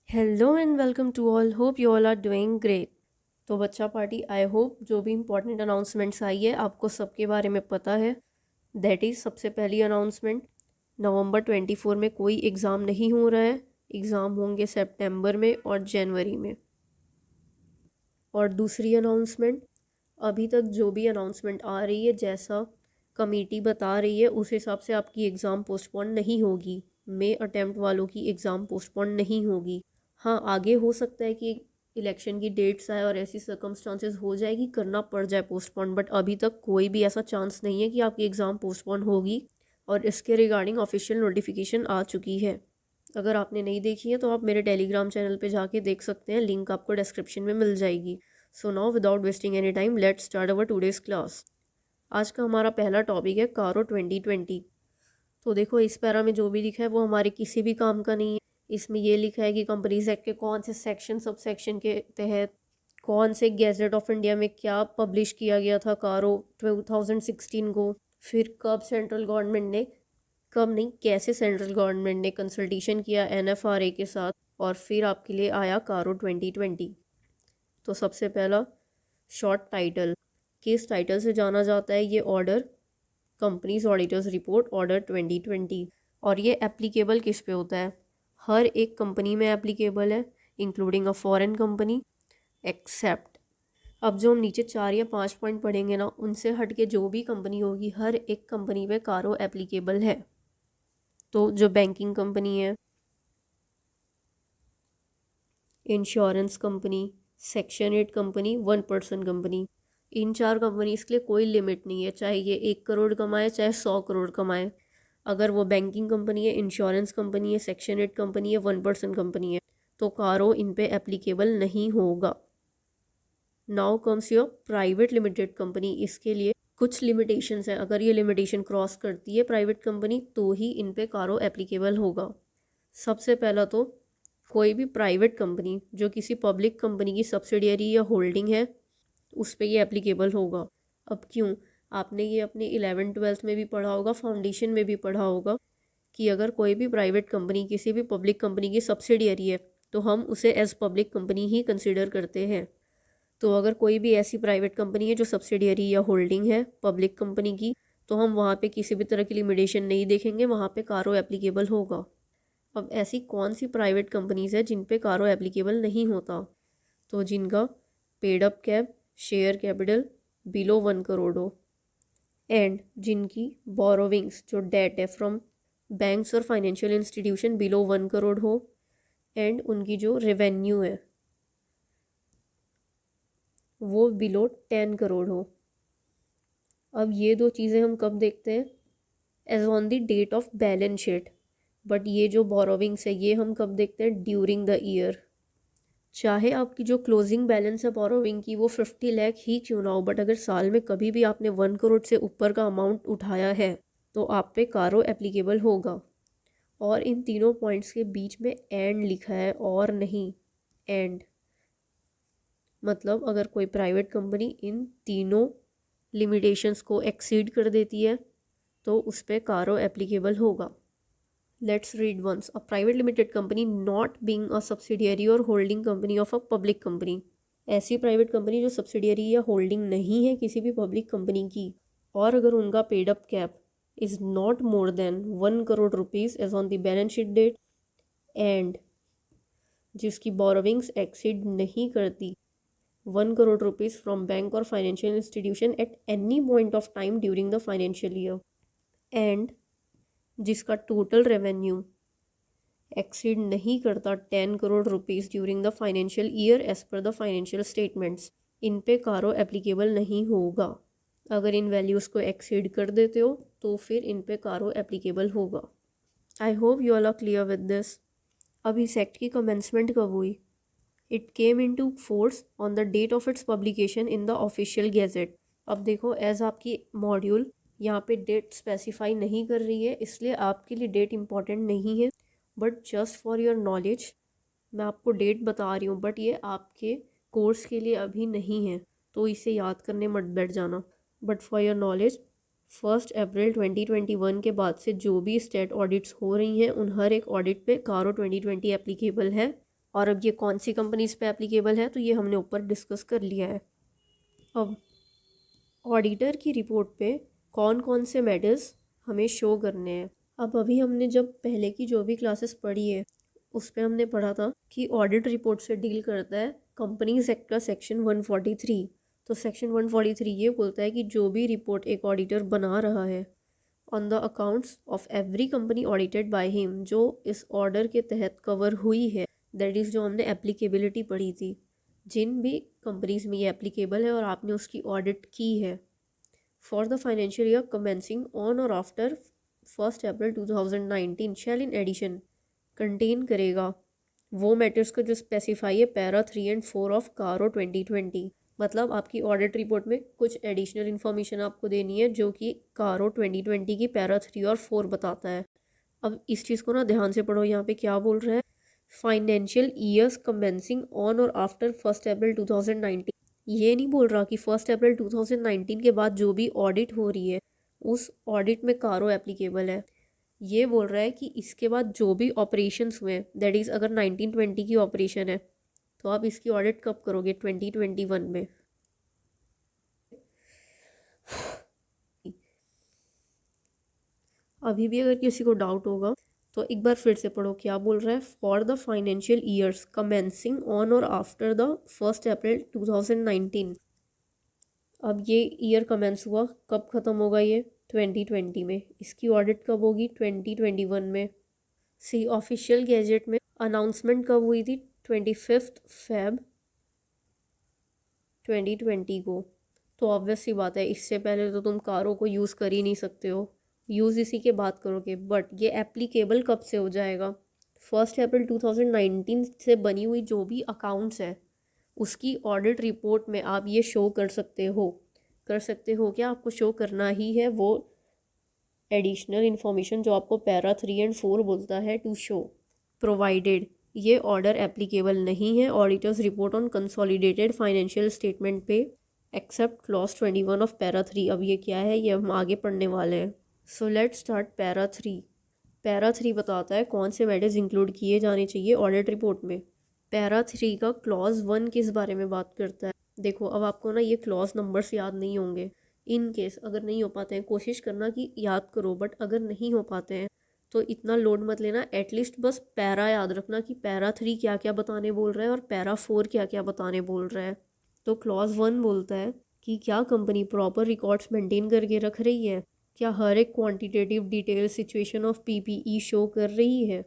Hello and welcome to all, hope you all are doing great. तो बच्चा party, I hope जो भी important announcements आई है आपको सबके बारे में पता है। दैट इज़ सबसे पहली अनाउंसमेंट, नवंबर 24 में कोई एग्ज़ाम नहीं हो रहा है। एग्ज़ाम होंगे सितंबर में और जनवरी में। और दूसरी अनाउंसमेंट, अभी तक जो भी अनाउंसमेंट आ रही है, जैसा कमेटी बता रही है उस हिसाब से आपकी एग्ज़ाम पोस्टपोन नहीं होगी। मे अटेम्प्ट वालों की एग्ज़ाम पोस्टपोन नहीं होगी। हाँ, आगे हो सकता है कि इलेक्शन की डेट्स आए और ऐसी सर्कमस्टांसेस हो जाएगी, करना पड़ जाए पोस्टपोन, बट अभी तक कोई भी ऐसा चांस नहीं है कि आपकी एग्ज़ाम पोस्टपोन होगी। और इसके रिगार्डिंग ऑफिशियल नोटिफिकेशन आ चुकी है। अगर आपने नहीं देखी है तो आप मेरे टेलीग्राम चैनल पे जाके देख सकते हैं, लिंक आपको डिस्क्रिप्शन में मिल जाएगी। So now without wasting any time let's start our today's class. आज का हमारा पहला टॉपिक है कारो 2020। तो देखो, इस पैरा में जो भी लिखा है वो हमारे किसी भी काम का नहीं है। इसमें ये लिखा है कि कंपनीज एक्ट के कौन से सेक्शन सब सेक्शन के तहत कौन से गैजेट ऑफ इंडिया में क्या पब्लिश किया गया था कारो 2016 को, फिर कब सेंट्रल गवर्नमेंट ने, कब नहीं कैसे सेंट्रल गवर्नमेंट ने कंसल्टेशन किया एनएफआरए के साथ, और फिर आपके लिए आया कारो 2020। तो सबसे पहला शॉर्ट टाइटल, किस टाइटल से जाना जाता है ये order? Companies auditors report order 2020। और ये एप्लीकेबल किस पे होता है? हर एक कंपनी में एप्लीकेबल है, including a foreign company, except. अब जो हम नीचे 4 या 5 पॉइंट पढ़ेंगे ना, उनसे हट के जो भी कंपनी होगी हर एक कंपनी पे कारो एप्लीकेबल है। तो जो बैंकिंग कंपनी है, insurance company, section 8 company, 1 person company, इन 4 कंपनीज के लिए कोई लिमिट नहीं है, चाहे ये 1 करोड़ कमाए चाहे 100 करोड़ कमाए। अगर वो बैंकिंग कंपनी है, इंश्योरेंस कंपनी है, सेक्शन 8 कंपनी है, 1 पर्सन कंपनी है, तो कारो इन पे एप्लीकेबल नहीं होगा। Now comes your private limited company. इसके लिए कुछ लिमिटेशंस हैं, अगर ये लिमिटेशन क्रॉस करती है प्राइवेट कंपनी तो ही इन पे कारो एप्लीकेबल होगा। सबसे पहला तो, कोई भी प्राइवेट कंपनी जो किसी पब्लिक कंपनी की सब्सिडियरी या होल्डिंग है उस पर ये एप्लीकेबल होगा। अब क्यों? आपने ये अपने 11th-12th में भी पढ़ा होगा, फाउंडेशन में भी पढ़ा होगा कि अगर कोई भी प्राइवेट कंपनी किसी भी पब्लिक कंपनी की सब्सिडियरी है तो हम उसे एज पब्लिक कंपनी ही कंसिडर करते हैं। तो अगर कोई भी ऐसी प्राइवेट कंपनी है जो सब्सिडियरी या होल्डिंग है पब्लिक कंपनी की, तो हम वहाँ पे किसी भी तरह की लिमिटेशन नहीं देखेंगे, वहाँ पे कारो एप्लीकेबल होगा। अब ऐसी कौन सी प्राइवेट कंपनीज है जिन पे कारो एप्लीकेबल नहीं होता? तो जिनका paid up cap share capital below 1 crore हो, एंड जिनकी बोरोविंग्स जो डेट है फ्रॉम बैंक्स और फाइनेंशियल इंस्टीट्यूशन बिलो 1 करोड़ हो, एंड उनकी जो रेवेन्यू है वो बिलो 10 करोड़ हो। अब ये दो चीज़ें हम कब देखते हैं? As on the date of balance sheet. But ये जो बोरोविंग्स है ये हम कब देखते हैं? During the year. चाहे आपकी जो क्लोजिंग बैलेंस है बोरोविंग की वो 50 लाख ही क्यों ना हो, बट अगर साल में कभी भी आपने 1 करोड़ से ऊपर का अमाउंट उठाया है तो आप पे कारो एप्लीकेबल होगा। और इन तीनों पॉइंट्स के बीच में एंड लिखा है, और नहीं, एंड। मतलब अगर कोई प्राइवेट कंपनी इन तीनों लिमिटेशंस को एक्सीड कर देती है तो उस पर कारो एप्लीकेबल होगा। Let's read once. A private limited company not being a subsidiary और holding company of a public company. ऐसी प्राइवेट कंपनी जो सब्सिडियरी या होल्डिंग नहीं है किसी भी पब्लिक कंपनी की, और अगर उनका paid up cap is not more than 1 crore rupees as on the balance sheet date, and जिसकी बोरोविंग्स एक्सीड नहीं करती 1 करोड़ रुपीज़ फ्रॉम बैंक और financial institution at any point of time during the financial year, and जिसका total revenue exceed नहीं करता 10 crore rupees during the financial year as per the financial statements, इन पे कारो एप्लीकेबल नहीं होगा। अगर इन वैल्यूज़ को एक्सीड कर देते हो तो फिर इन पे कारो एप्लीकेबल होगा। I hope you all are clear with this. अब इस एक्ट की कमेंसमेंट कब हुई? It came into force on the date of its publication in the official gazette. अब देखो, एज आपकी मॉड्यूल यहाँ पे डेट स्पेसिफाई नहीं कर रही है, इसलिए आपके लिए डेट इम्पॉर्टेंट नहीं है, but just for your knowledge मैं आपको डेट बता रही हूँ, बट ये आपके कोर्स के लिए अभी नहीं है तो इसे याद करने मत बैठ जाना। बट फॉर योर नॉलेज, 1 अप्रैल 2021 के बाद से जो भी स्टेट ऑडिट्स हो रही हैं उन हर एक ऑडिट पे कारो 2020 एप्लीकेबल है। और अब ये कौन सी कंपनीज पे एप्लीकेबल है तो ये हमने ऊपर डिस्कस कर लिया है। अब ऑडिटर की रिपोर्ट पे कौन कौन से मैटर्स हमें शो करने हैं। अब अभी हमने जब पहले की जो भी क्लासेस पढ़ी है उस पे हमने पढ़ा था कि ऑडिट रिपोर्ट से डील करता है कंपनीज एक्ट का सेक्शन 143। तो सेक्शन 143 ये बोलता है कि जो भी रिपोर्ट एक ऑडिटर बना रहा है on the accounts of every company audited by him, जो इस ऑर्डर के तहत कवर हुई है, दैट इज़ जो हमने एप्लीकेबिलिटी पढ़ी थी, जिन भी कंपनीज में ये एप्लीकेबल है और आपने उसकी ऑडिट की है, for the financial year commencing on और after 1 April 2019 shall in addition contain करेगा वो मैटर्स को जो स्पेसिफाई है पैरा 3 और 4 ऑफ कारो 2020। मतलब आपकी ऑडिट रिपोर्ट में कुछ एडिशनल इन्फॉर्मेशन आपको देनी है जो कि कारो 2020 की पैरा 3 और 4 बताता है। अब इस चीज़ को ना ध्यान से पढ़ो, यहाँ पे क्या बोल रहा है, फाइनेंशियल ईयर्स कमेंसिंग ऑन और आफ्टर 1 अप्रैल 2019। ये नहीं बोल रहा कि 1 अप्रैल 2019 के बाद जो भी ऑडिट हो रही है उस ऑडिट में कारो एप्लीकेबल है। ये बोल रहा है कि इसके बाद जो भी ऑपरेशंस हुए, दैट इज़ अगर 1920 की ऑपरेशन है तो आप इसकी ऑडिट कब करोगे, 2021 में। अभी भी अगर किसी को डाउट होगा तो एक बार फिर से पढ़ो, क्या बोल रहा है, for the financial years commencing on और आफ्टर द 1 अप्रैल 2019। अब ये ईयर कमेंस हुआ, कब ख़त्म होगा ये, 2020 में। इसकी ऑडिट कब होगी, 2021 में। सी ऑफिशियल गैजेट में अनाउंसमेंट कब हुई थी, 25 फेब 2020 को। तो ऑब्वियस सी बात है इससे पहले तो तुम कारों को यूज़ कर ही नहीं सकते हो, यूज़ इसी के बाद करोगे। बट ये एप्लीकेबल कब से हो जाएगा, 1 अप्रैल 2019 से बनी हुई जो भी अकाउंट्स है उसकी ऑडिट रिपोर्ट में आप ये शो कर सकते हो। कर सकते हो क्या, आपको शो करना ही है वो एडिशनल इन्फॉर्मेशन जो आपको पैरा 3 और 4 बोलता है टू शो, प्रोवाइडेड ये ऑर्डर एप्लीकेबल नहीं है auditors report on consolidated financial statement पे एक्सेप्ट क्लॉज 21 ऑफ पैरा 3। अब ये क्या है, ये हम आगे पढ़ने वाले हैं। So let start para 3। Para 3 बताता है कौन से मैटर्स इंक्लूड किए जाने चाहिए ऑडिट रिपोर्ट में। पैरा 3 का क्लॉज 1 किस बारे में बात करता है। देखो अब आपको ना ये क्लॉज नंबर्स याद नहीं होंगे, इन केस अगर नहीं हो पाते हैं कोशिश करना कि याद करो, बट अगर नहीं हो पाते हैं तो इतना लोड मत लेना, एटलीस्ट बस पैरा याद रखना कि पैरा 3 क्या क्या बताने बोल रहा है और पैरा 4 क्या क्या बताने बोल रहा है। तो क्लॉज 1 बोलता है कि क्या कंपनी प्रॉपर रिकॉर्ड्स मेंटेन करके रख रही है, क्या हर एक quantitative detail situation of PPE show कर रही है,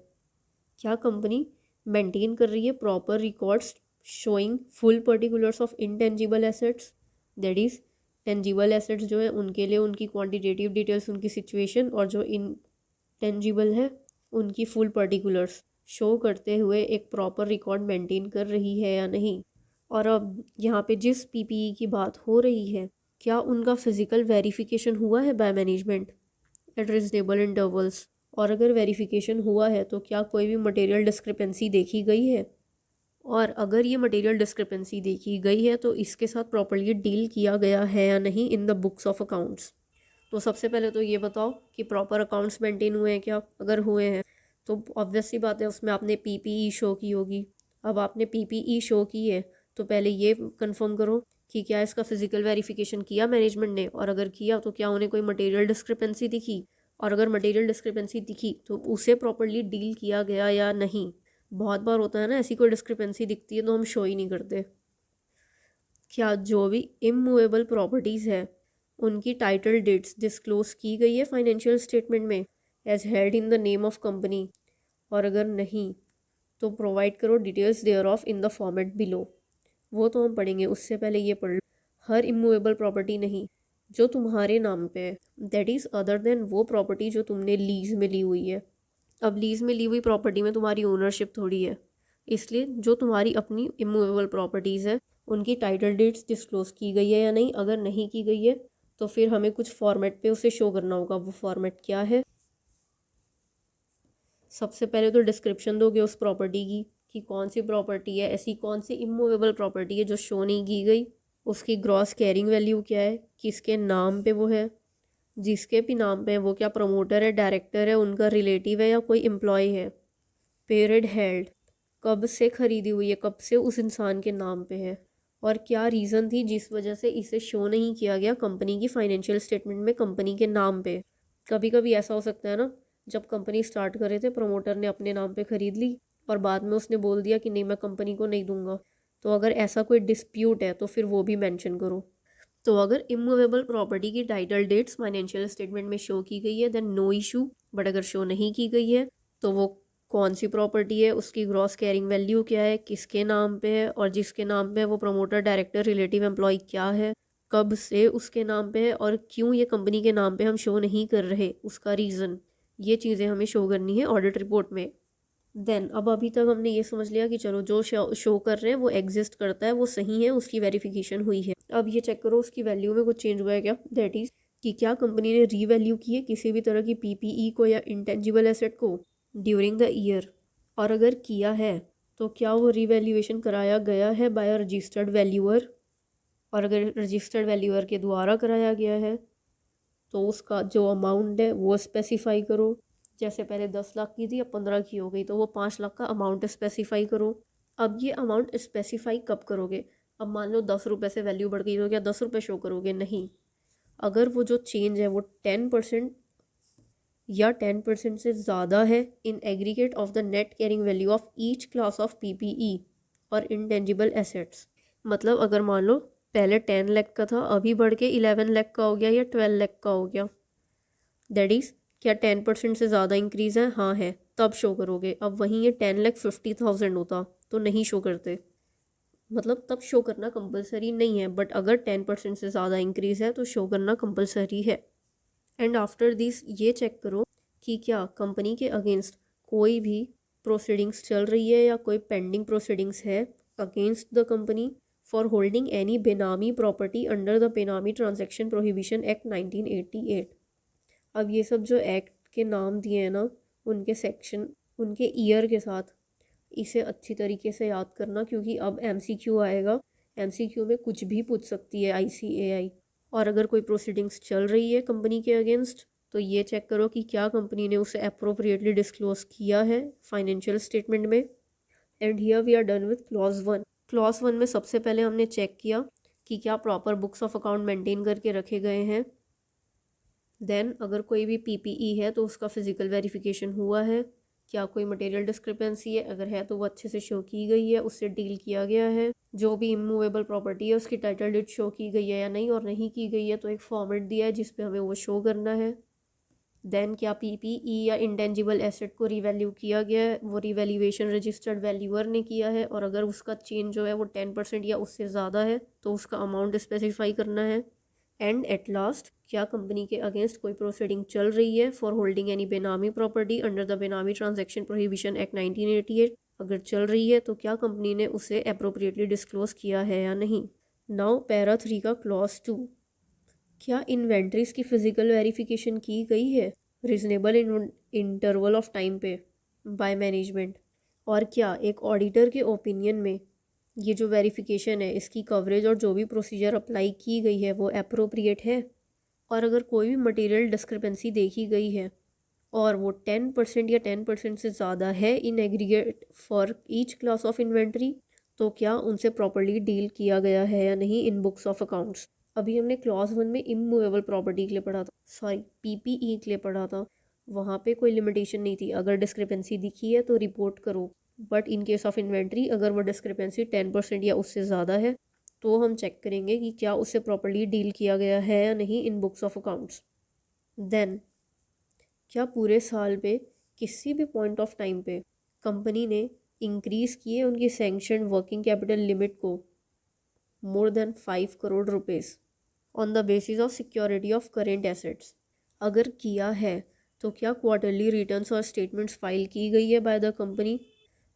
क्या कंपनी मेंटेन कर रही है proper records showing full particulars of intangible assets, that is tangible assets जो है उनके लिए उनकी क्वांटिटेटिव डिटेल्स उनकी सिचुएशन, और जो इनटेंजिबल है उनकी फुल पर्टिकुलर्स शो करते हुए एक प्रॉपर रिकॉर्ड मेंटेन कर रही है या नहीं। और अब यहाँ पे जिस पीपीई की बात हो रही है क्या उनका फिजिकल वेरिफिकेशन हुआ है by management eight reasonable intervals, और अगर वेरिफिकेशन हुआ है तो क्या कोई भी मटेरियल डिस्क्रिपेंसी देखी गई है, और अगर ये मटेरियल डिस्क्रिपेंसी देखी गई है तो इसके साथ प्रॉपर्ली डील किया गया है या नहीं in the books of accounts. तो सबसे पहले तो ये बताओ कि प्रॉपर अकाउंट्स मेंटेन हुए हैं क्या, अगर हुए हैं तो ऑब्वियस सी बात है उसमें आपने पीपीई शो की होगी। अब आपने पीपीई शो की है तो पहले ये कंफर्म करो कि क्या इसका फिजिकल वेरिफिकेशन किया मैनेजमेंट ने, और अगर किया तो क्या उन्हें कोई मटेरियल डिस्क्रिपेंसी दिखी, और अगर मटेरियल डिस्क्रिपेंसी दिखी तो उसे प्रॉपर्ली डील किया गया या नहीं। बहुत बार होता है ना ऐसी कोई डिस्क्रिपेंसी दिखती है तो हम शो ही नहीं करते। क्या जो भी इमूवेबल प्रॉपर्टीज़ है उनकी टाइटल डेट्स डिस्क्लोज की गई है फाइनेंशियल स्टेटमेंट में as held in the name of company, और अगर नहीं तो प्रोवाइड करो details thereof in the format below. वो तो हम पढ़ेंगे, उससे पहले ये पढ़ लो, हर इमूवेबल प्रॉपर्टी नहीं जो तुम्हारे नाम पे है, दैट इज़ अदर देन वो प्रॉपर्टी जो तुमने लीज में ली हुई है। अब लीज में ली हुई प्रॉपर्टी में तुम्हारी ओनरशिप थोड़ी है, इसलिए जो तुम्हारी अपनी इमूवेबल प्रॉपर्टीज़ है उनकी टाइटल डेट्स डिस्क्लोज की गई है या नहीं। अगर नहीं की गई है तो फिर हमें कुछ फॉर्मेट पे उसे शो करना होगा। वो फॉर्मेट क्या है, सबसे पहले तो डिस्क्रिप्शन दोगे उस प्रॉपर्टी की कि कौन सी प्रॉपर्टी है, ऐसी कौन सी इमूवेबल प्रॉपर्टी है जो शो नहीं की गई, उसकी ग्रॉस कैरिंग वैल्यू क्या है, किसके नाम पे वो है, जिसके भी नाम पे है वो क्या प्रमोटर है, डायरेक्टर है, उनका रिलेटिव है या कोई एम्प्लॉय है, पीरियड हेल्ड, कब से खरीदी हुई है, कब से उस इंसान के नाम पे है, और क्या रीज़न थी जिस वजह से इसे शो नहीं किया गया कंपनी की फाइनेंशियल स्टेटमेंट में कंपनी के नाम पे। कभी कभी ऐसा हो सकता है ना, जब कंपनी स्टार्ट करे थे प्रमोटर ने अपने नाम पे खरीद ली और बाद में उसने बोल दिया कि नहीं मैं कंपनी को नहीं दूंगा, तो अगर ऐसा कोई डिस्प्यूट है तो फिर वो भी मेंशन करो। तो अगर इमूवेबल प्रॉपर्टी की टाइटल डेट्स फाइनेंशियल स्टेटमेंट में शो की गई है देन नो इशू, बट अगर शो नहीं की गई है तो वो कौन सी प्रॉपर्टी है, उसकी ग्रॉस कैरिंग वैल्यू क्या है, किसके नाम पे है, और जिसके नाम पे है वो प्रमोटर डायरेक्टर रिलेटिव एम्प्लॉय क्या है, कब से उसके नाम पे है, और क्यों ये कंपनी के नाम पे हम शो नहीं कर रहे, उसका रीज़न, ये चीज़ें हमें शो करनी है ऑडिट रिपोर्ट में। देन अब अभी तक हमने ये समझ लिया कि चलो जो शो कर रहे हैं वो एग्जिस्ट करता है, वो सही है, उसकी वेरिफिकेशन हुई है। अब ये चेक करो उसकी वैल्यू में कुछ चेंज हुआ है क्या, दैट इज़ कि क्या कंपनी ने रीवैल्यू की है किसी भी तरह की पीपीई को या इंटेंजिबल एसेट को ड्यूरिंग द ईयर, और अगर किया है तो क्या वो रीवैल्यूएशन कराया गया है बाय अ रजिस्टर्ड वैल्यूअर, और अगर रजिस्टर्ड वैल्यूअर के द्वारा कराया गया है तो उसका जो अमाउंट है वो स्पेसिफाई करो। जैसे पहले 10 लाख की थी अब 15 की हो गई, तो वो 5 लाख का अमाउंट स्पेसिफाई करो। अब ये अमाउंट स्पेसिफाई कब करोगे, अब मान लो 10 रुपये से वैल्यू बढ़ गई तो क्या 10 रुपये शो करोगे, नहीं। अगर वो जो चेंज है वो 10% या 10% से ज़्यादा है in aggregate of the net carrying value of each class of PPE और इंटेंजिबल एसेट्स, मतलब अगर मान लो पहले 10 लाख का था अभी बढ़ के 11 लाख का हो गया या 12 लाख का हो गया, दैट इज़ क्या 10% से ज़्यादा इंक्रीज़ है, हाँ है, तब शो करोगे। अब वहीं ये 10,50,000 होता तो नहीं शो करते, मतलब तब शो करना कंपलसरी नहीं है, बट अगर 10% से ज़्यादा इंक्रीज़ है तो शो करना कंपलसरी है। एंड आफ्टर दिस ये चेक करो कि क्या कंपनी के अगेंस्ट कोई भी प्रोसीडिंग्स चल रही है या कोई पेंडिंग प्रोसीडिंग्स है against the company for holding any बेनामी प्रॉपर्टी अंडर द बेनामी ट्रांजैक्शन प्रोहिबिशन एक्ट 1988। अब ये सब जो एक्ट के नाम दिए हैं ना, उनके सेक्शन, उनके ईयर के साथ इसे अच्छी तरीके से याद करना, क्योंकि अब एमसीक्यू आएगा, एमसीक्यू में कुछ भी पूछ सकती है आईसीएआई। और अगर कोई प्रोसीडिंग्स चल रही है कंपनी के अगेंस्ट तो ये चेक करो कि क्या कंपनी ने उसे अप्रोप्रिएटली डिस्क्लोज किया है फाइनेंशियल स्टेटमेंट में। And here we are done with clause 1। Clause 1 में सबसे पहले हमने चेक किया कि क्या proper books of account maintain करके रखे गए हैं। देन अगर कोई भी पीपीई है तो उसका फिजिकल वेरिफिकेशन हुआ है, क्या कोई मटेरियल डिस्क्रिपेंसी है, अगर है तो वो अच्छे से शो की गई है, उससे डील किया गया है। जो भी इमूवेबल प्रॉपर्टी है उसकी टाइटल डेट शो की गई है या नहीं, और नहीं की गई है तो एक फॉर्मेट दिया है जिस पे हमें वो शो करना है। देन क्या पीपीई या इंटेंजिबल एसेट को रिवैल्यू किया गया है, वो रिवैल्यूएशन रजिस्टर्ड वैल्यूअर ने किया है, और अगर उसका चेंज जो है वो 10% या उससे ज़्यादा है तो उसका अमाउंट स्पेसिफाई करना है। एंड एट लास्ट क्या कंपनी के अगेंस्ट कोई प्रोसीडिंग चल रही है फॉर होल्डिंग एनी बेनामी प्रॉपर्टी अंडर द बेनामी ट्रांजैक्शन प्रोहिबिशन एक्ट 1988, अगर चल रही है तो क्या कंपनी ने उसे अप्रोप्रिएटली डिस्क्लोज किया है या नहीं। नाउ पैरा 3 का क्लॉज 2, क्या इन्वेंट्रीज की फिजिकल वेरिफिकेशन की गई है रिजनेबल इंटरवल ऑफ टाइम पे बाय मैनेजमेंट, और क्या एक ऑडिटर के ओपिनियन में ये जो वेरिफिकेशन है इसकी कवरेज और जो भी प्रोसीजर अप्लाई की गई है वो अप्रोप्रिएट है। और अगर कोई भी मटेरियल डिस्क्रिपेंसी देखी गई है और वो 10% या 10% से ज़्यादा है in aggregate for each class of inventory, तो क्या उनसे प्रॉपर्ली डील किया गया है या नहीं इन बुक्स ऑफ अकाउंट्स। अभी हमने क्लॉज 1 में इमूवेबल प्रॉपर्टी के लिए पढ़ा था, सॉरी पीपीई के लिए पढ़ा था, वहाँ पे कोई लिमिटेशन नहीं थी, अगर डिस्क्रिपेंसी दिखी है तो रिपोर्ट करो। But in case of inventory अगर वो डिस्क्रिपेंसी 10% या उससे ज़्यादा है तो हम चेक करेंगे कि क्या उससे प्रॉपर्ली डील किया गया है या नहीं इन बुक्स ऑफ अकाउंट्स। देन क्या पूरे साल पे किसी भी पॉइंट ऑफ टाइम पे कंपनी ने इंक्रीज़ किए उनकी सैंक्शन वर्किंग कैपिटल लिमिट को more than 5 crore rupees on the basis of security of current assets, अगर किया है तो क्या क्वार्टरली रिटर्न्स और स्टेटमेंट्स फाइल की गई है by the company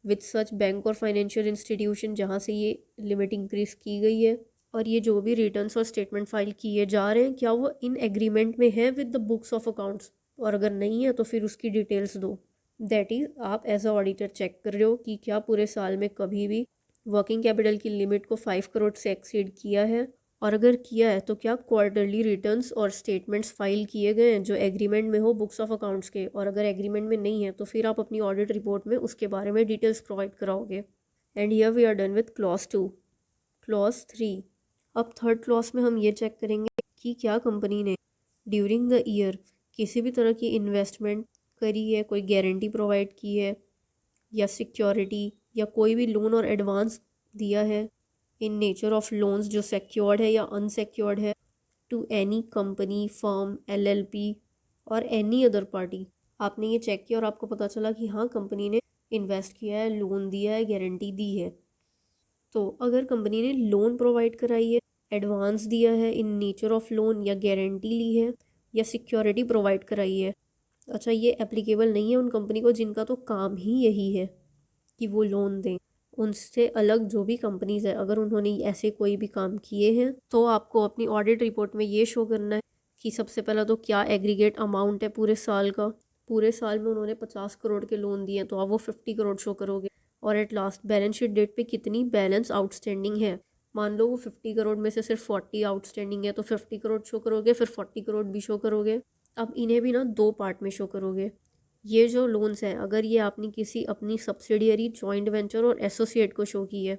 with such bank और फाइनेंशियल इंस्टीट्यूशन जहाँ से ये लिमिट इंक्रीज़ की गई है, और ये जो भी रिटर्न्स और स्टेटमेंट फाइल किए जा रहे हैं क्या वो इन एग्रीमेंट में है with the books of accounts, और अगर नहीं है तो फिर उसकी डिटेल्स दो। दैट इज़ आप एज अ ऑडिटर चेक कर रहे हो कि क्या पूरे साल में कभी भी वर्किंग कैपिटल की लिमिट को 5 करोड़ से एक्सीड किया है, और अगर किया है तो क्या क्वार्टरली रिटर्न्स और स्टेटमेंट्स फाइल किए गए हैं जो एग्रीमेंट में हो बुक्स ऑफ अकाउंट्स के, और अगर एग्रीमेंट में नहीं है तो फिर आप अपनी ऑडिट रिपोर्ट में उसके बारे में डिटेल्स प्रोवाइड कराओगे। And here we are done with clause 2। Clause 3, अब थर्ड क्लॉज में हम ये चेक करेंगे कि क्या कंपनी ने ड्यूरिंग द ईयर किसी भी तरह की इन्वेस्टमेंट करी है, कोई गारंटी प्रोवाइड की है या सिक्योरिटी या कोई भी लोन और एडवांस दिया है इन नेचर ऑफ लोन्स जो सिक्योर्ड है या अनसिक्योर्ड है to any company, firm, LLP और एनी अदर पार्टी। आपने ये चेक किया और आपको पता चला कि हाँ कंपनी ने इन्वेस्ट किया है, लोन दिया है, गारंटी दी है। तो अगर कंपनी ने लोन प्रोवाइड कराई है, एडवांस दिया है इन नेचर ऑफ लोन या गारंटी ली है या सिक्योरिटी प्रोवाइड कराई है, अच्छा ये एप्लीकेबल नहीं है उन कंपनी को जिनका तो काम ही यही है कि वो लोन दें। उनसे अलग जो भी कंपनीज है अगर उन्होंने ऐसे कोई भी काम किए हैं तो आपको अपनी ऑडिट रिपोर्ट में ये शो करना है कि सबसे पहला तो क्या एग्रीगेट अमाउंट है पूरे साल का। पूरे साल में उन्होंने 50 करोड़ के लोन दिए हैं तो आप वो 50 करोड़ शो करोगे। और at last balance sheet date पे कितनी बैलेंस आउटस्टैंडिंग है। मान लो वो 50 करोड़ में से सिर्फ 40 आउटस्टैंडिंग है तो 50 करोड़ शो करोगे, फिर 40 करोड़ भी शो करोगे। अब इन्हें भी ना दो पार्ट में शो करोगे। ये जो लोन्स हैं अगर ये आपने किसी अपनी सब्सिडियरी, जॉइंट वेंचर और एसोसिएट को शो की है,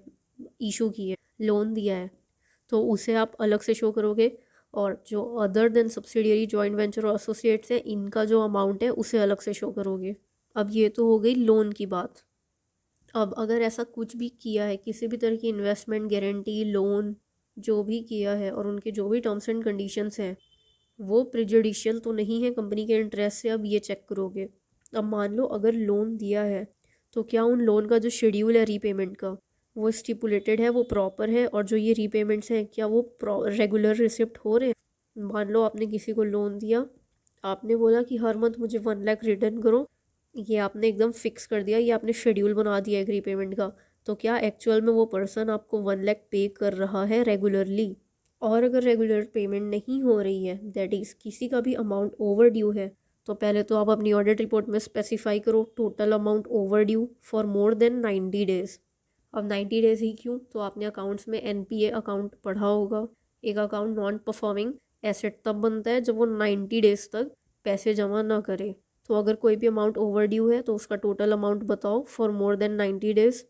इशू की है, लोन दिया है, तो उसे आप अलग से शो करोगे। और जो other than subsidiary, joint venture और एसोसिएट्स हैं इनका जो अमाउंट है उसे अलग से शो करोगे। अब ये तो हो गई लोन की बात। अब अगर ऐसा कुछ भी किया है, किसी भी तरह की इन्वेस्टमेंट, गारंटी, लोन जो भी किया है और उनके जो भी टर्म्स एंड कंडीशंस हैं वो प्रिजुडिशियल तो नहीं है कंपनी के इंटरेस्ट से, अब ये चेक करोगे। अब मान लो अगर लोन दिया है तो क्या उन लोन का जो शेड्यूल है रीपेमेंट का वो स्टिपुलेटेड है, वो प्रॉपर है, और जो ये रीपेमेंट्स हैं क्या वो रेगुलर रिसिप्ट हो रहे हैं। मान लो आपने किसी को लोन दिया, आपने बोला कि हर मंथ मुझे 1 लाख रिटर्न करो, ये आपने एकदम फिक्स कर दिया, ये आपने शेड्यूल बना दिया एक रीपेमेंट का, तो क्या एक्चुअल में वो पर्सन आपको 1 लाख पे कर रहा है रेगुलरली। और अगर रेगुलर पेमेंट नहीं हो रही है, दैट इज़ किसी का भी अमाउंट ओवर ड्यू है, तो पहले तो आप अपनी ऑडिट रिपोर्ट में स्पेसिफाई करो total amount over due for more than 90 days. अब 90 डेज़ ही क्यों, तो आपने अकाउंट्स में एनपीए अकाउंट पढ़ा होगा। एक अकाउंट नॉन परफॉर्मिंग एसेट तब बनता है जब वो 90 डेज़ तक पैसे जमा ना करे। तो अगर कोई भी अमाउंट ओवर ड्यू है तो उसका टोटल अमाउंट बताओ फॉर मोर देन 90 डेज़,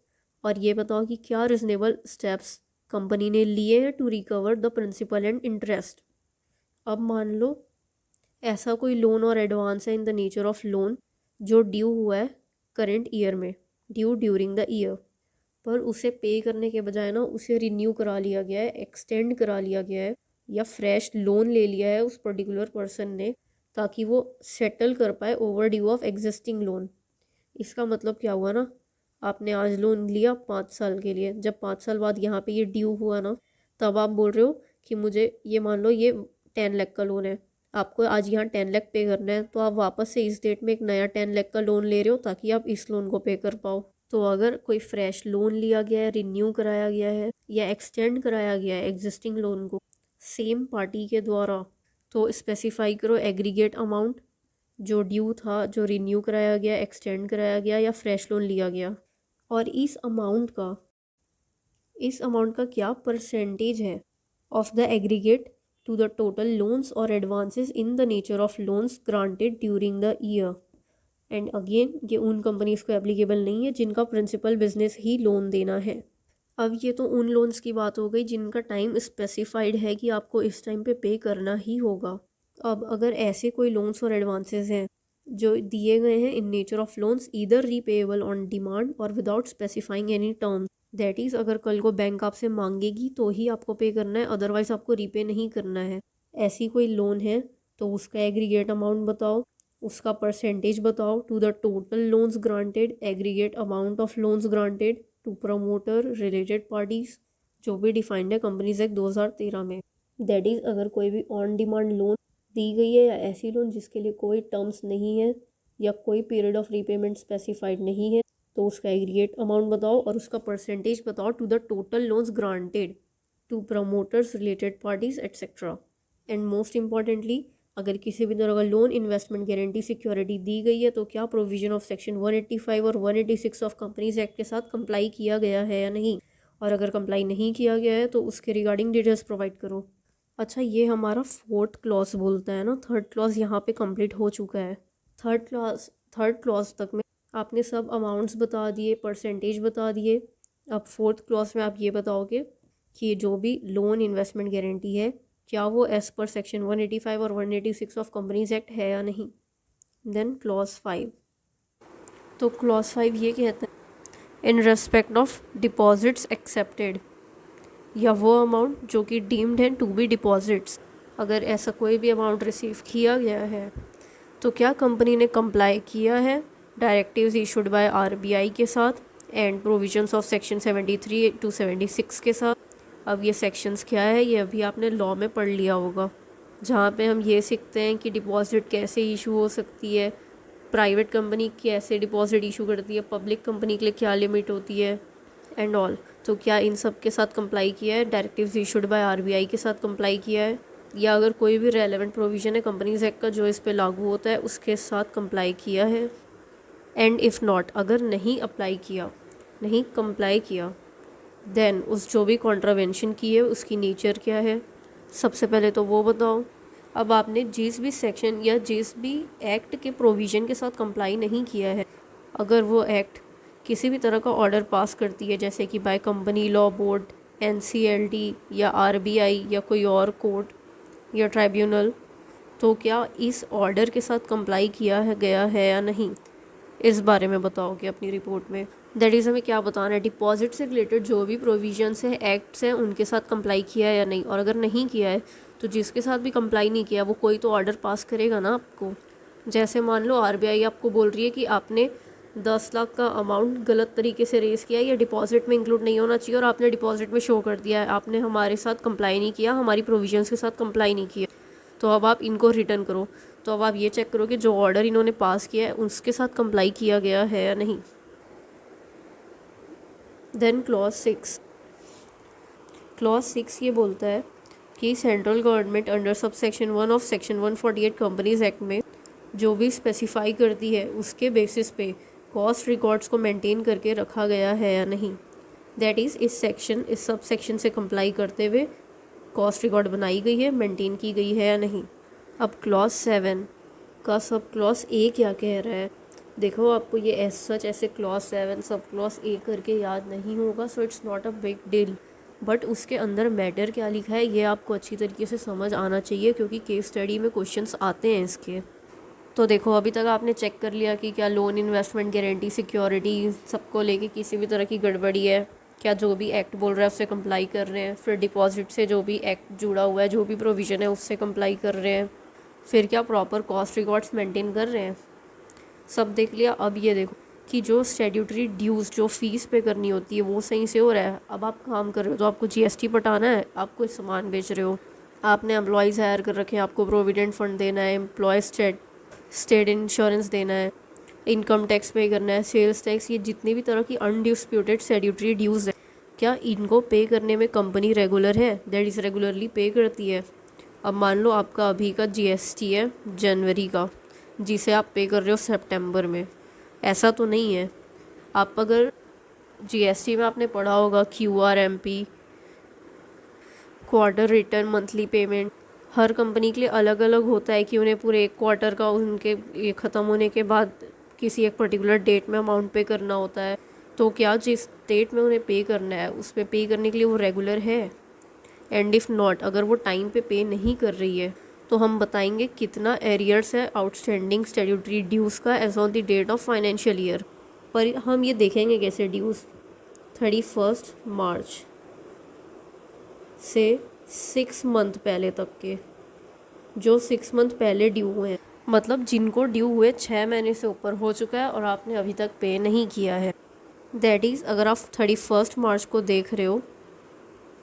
और ये बताओ कि क्या रिजनेबल स्टेप्स कंपनी ने लिए हैं to recover the principal and interest. अब मान लो ऐसा कोई लोन और एडवांस है in the nature of loan जो ड्यू हुआ है करेंट ईयर में, ड्यू ड्यूरिंग द ईयर, पर उसे पे करने के बजाय ना उसे रिन्यू करा लिया गया है, एक्सटेंड करा लिया गया है, या फ्रेश लोन ले लिया है उस पर्टिकुलर पर्सन ने ताकि वो सेटल कर पाए over due of existing loan. इसका मतलब क्या हुआ ना, आपने आज लोन लिया 5 साल के लिए, जब 5 साल बाद यहाँ पे ये ड्यू हुआ ना, तब आप बोल रहे हो कि मुझे ये, मान लो ये 10 लाख का लोन है, आपको आज यहाँ 10 लाख पे करना है, तो आप वापस से इस डेट में एक नया 10 लाख का लोन ले रहे हो ताकि आप इस लोन को पे कर पाओ। तो अगर कोई फ्रेश लोन लिया गया है, रिन्यू कराया गया है या एक्सटेंड कराया गया है एग्जिस्टिंग लोन को सेम पार्टी के द्वारा, तो स्पेसिफाई करो एग्रीगेट अमाउंट जो ड्यू था, जो रिन्यू कराया गया, एक्सटेंड कराया गया या फ्रेश लोन लिया गया, और इस अमाउंट का क्या परसेंटेज है of the aggregate to the total loans और advances in the nature of loans granted during the year. And again ये उन कंपनीज को एप्लीकेबल नहीं है जिनका प्रिंसिपल बिजनेस ही लोन देना है। अब ये तो उन लोन्स की बात हो गई जिनका टाइम स्पेसिफाइड है कि आपको इस टाइम पे करना ही होगा। अब अगर ऐसे कोई लोन्स और एडवांसेस हैं जो दिए गए हैं in nature of loans either repayable on demand और without specifying any terms, that is अगर कल को बैंक आपसे मांगेगी तो ही आपको पे करना है, अदरवाइज आपको रीपे नहीं करना है। ऐसी कोई लोन है तो उसका एग्रीगेट अमाउंट बताओ, उसका परसेंटेज बताओ to the total loans granted, aggregate amount of loans granted to promoter related parties, जो भी डिफाइंड है कंपनीज एक्ट 2013 में। दैट इज़ अगर कोई भी ऑन डिमांड लोन दी गई है या ऐसी लोन जिसके लिए कोई टर्म्स नहीं है या कोई पीरियड ऑफ रीपेमेंट स्पेसिफाइड नहीं है, तो उसका एग्रीगेट अमाउंट बताओ और उसका परसेंटेज बताओ to the total loans granted to promoters, related parties etcetera. And most importantly, अगर किसी भी तरह का लोन, इन्वेस्टमेंट, गारंटी, सिक्योरिटी दी गई है तो क्या प्रोविजन ऑफ सेक्शन 185 और 186 ऑफ कंपनीज एक्ट के साथ कंप्लाई किया गया है या नहीं, और अगर कंप्लाई नहीं किया गया है तो उसके रिगार्डिंग डिटेल्स प्रोवाइड करो। अच्छा, ये हमारा फोर्थ क्लॉज बोलता है ना, थर्ड क्लॉज यहाँ पे कंप्लीट हो चुका है। थर्ड क्लॉज तक में आपने सब अमाउंट्स बता दिए, परसेंटेज बता दिए। अब फोर्थ क्लॉज में आप ये बताओगे कि जो भी लोन इन्वेस्टमेंट गारंटी है क्या वो एज़ पर सेक्शन 185 और 186 ऑफ कंपनीज एक्ट है या नहीं। देन क्लॉज 5, तो क्लॉज 5 ये कहता है in respect of deposits accepted, या वो अमाउंट जो कि डीम्ड है टू बी डिपॉजिट्स। अगर ऐसा कोई भी अमाउंट रिसीव किया गया है तो क्या कंपनी ने कंप्लाई किया है डायरेक्टिव्स इशूड बाय आरबीआई के साथ and provisions of section 73 to 76 के साथ। अब ये सेक्शंस क्या है, ये अभी आपने लॉ में पढ़ लिया होगा, जहाँ पे हम ये सीखते हैं कि डिपॉजिट कैसे इशू हो सकती है, प्राइवेट कंपनी कैसे डिपॉजिट इशू करती है, पब्लिक कंपनी के लिए क्या लिमिट होती है एंड ऑल। तो क्या इन सब के साथ कंप्लाई किया है, डायरेक्टिव्स इशूड बाय आरबीआई के साथ कंप्लाई किया है, या अगर कोई भी रेलेवेंट प्रोविज़न है कंपनीज एक्ट का जो इस पे लागू होता है उसके साथ कंप्लाई किया है। एंड इफ़ नॉट, अगर नहीं अप्लाई किया, नहीं कंप्लाई किया, देन उस जो भी कॉन्ट्रावेंशन की है उसकी नेचर क्या है, सबसे पहले तो वो बताओ। अब आपने जिस भी सेक्शन या जिस भी एक्ट के प्रोविज़न के साथ कंप्लाई नहीं किया है, अगर वो एक्ट किसी भी तरह का ऑर्डर पास करती है जैसे कि by company law board, NCLT या आरबीआई या कोई और कोर्ट या ट्राइब्यूनल, तो क्या इस ऑर्डर के साथ कंप्लाई किया है गया है या नहीं, इस बारे में बताओगे अपनी रिपोर्ट में। दैट इज़ हमें क्या बताना है, डिपॉजिट से रिलेटेड जो भी प्रोविजंस है, एक्ट्स हैं, उनके साथ कंप्लाई किया है या नहीं। और अगर नहीं किया है तो जिसके साथ भी कंप्लाई नहीं किया वो कोई तो ऑर्डर पास करेगा ना आपको। जैसे मान लो आरबीआई आपको बोल रही है कि आपने 10 लाख का अमाउंट गलत तरीके से रेज़ किया है, या डिपॉजिट में इंक्लूड नहीं होना चाहिए और आपने डिपॉजिट में शो कर दिया है, आपने हमारे साथ कंप्लाई नहीं किया, हमारी प्रोविजंस के साथ कंप्लाई नहीं किया, तो अब आप इनको रिटर्न करो। तो अब आप ये चेक करो कि जो ऑर्डर इन्होंने पास किया है उसके साथ कंप्लाई किया गया है या नहीं। देन क्लॉज 6 ये बोलता है कि central government under sub section 1 of section 148 companies act में जो भी स्पेसिफाई करती है उसके बेसिस पे कॉस्ट रिकॉर्ड्स को मेंटेन करके रखा गया है या नहीं। दैट इज़ इस सब सेक्शन से कंप्लाई करते हुए कॉस्ट रिकॉर्ड बनाई गई है, मेंटेन की गई है या नहीं। अब क्लॉज 7 का सब क्लॉज ए क्या कह रहा है, देखो आपको ये ऐसे क्लॉज 7 सब क्लॉज ए करके याद नहीं होगा, so it's not a big deal, but उसके अंदर मैटर क्या लिखा है ये आपको अच्छी तरीके से समझ आना चाहिए क्योंकि केस स्टडी में क्वेश्चंस आते हैं इसके। तो देखो अभी तक आपने चेक कर लिया कि क्या लोन इन्वेस्टमेंट गारंटी सिक्योरिटी सबको लेके किसी भी तरह की गड़बड़ी है, क्या जो भी एक्ट बोल रहा है उससे कंप्लाई कर रहे हैं, फिर डिपॉजिट से जो भी एक्ट जुड़ा हुआ है जो भी प्रोविज़न है उससे कंप्लाई कर रहे हैं, फिर क्या प्रॉपर कॉस्ट रिकॉर्ड्स मेंटेन कर रहे हैं, सब देख लिया। अब ये देखो कि जो स्टैट्यूटरी ड्यूज़ जो फीस पे करनी होती है वो सही से हो रहा है। अब आप काम कर रहे हो तो आपको जीएसटी पटाना है, आप कोई सामान बेच रहे हो, आपने एम्प्लॉयज़ हायर कर रखे हैं, आपको प्रोविडेंट फंड देना है, एम्प्लॉय स्टेट इंश्योरेंस देना है, इनकम टैक्स पे करना है, सेल्स टैक्स, ये जितनी भी तरह की अनडिस्प्यूटेड स्टैट्यूटरी ड्यूज़ है क्या इनको पे करने में कंपनी रेगुलर है, दैट इज़ रेगुलरली पे करती है। अब मान लो आपका अभी का जीएसटी है जनवरी का जिसे आप पे कर रहे हो सितंबर में, ऐसा तो नहीं है। आप अगर जीएसटी में आपने पढ़ा होगा QRMP, quarter return, monthly payment, हर कंपनी के लिए अलग अलग होता है कि उन्हें पूरे एक क्वार्टर का उनके ये ख़त्म होने के बाद किसी एक पर्टिकुलर डेट में अमाउंट पे करना होता है। तो क्या जिस डेट में उन्हें पे करना है उस पे पे करने के लिए वो रेगुलर है। एंड इफ़ नॉट, अगर वो टाइम पे नहीं कर रही है तो हम बताएंगे कितना एरियर्स है आउटस्टैंडिंग स्टैट्यूटरी ड्यूज़ का as on the date of financial year. पर हम ये देखेंगे कैसे, ड्यूज़ 31 मार्च से 6 मंथ पहले तक के, जो 6 मंथ पहले ड्यू हुए हैं, मतलब जिनको ड्यू हुए 6 महीने से ऊपर हो चुका है और आपने अभी तक पे नहीं किया है। दैट इज़ अगर आप 31 मार्च को देख रहे हो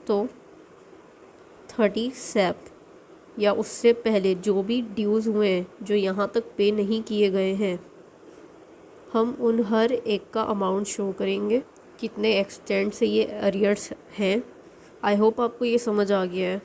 तो 30 सेप या उससे पहले जो भी ड्यूज़ हुए हैं जो यहाँ तक पे नहीं किए गए हैं, हम उन हर एक का अमाउंट शो करेंगे कितने एक्सटेंट से ये अरियर्स हैं। आई होप आपको ये समझ आ गया है।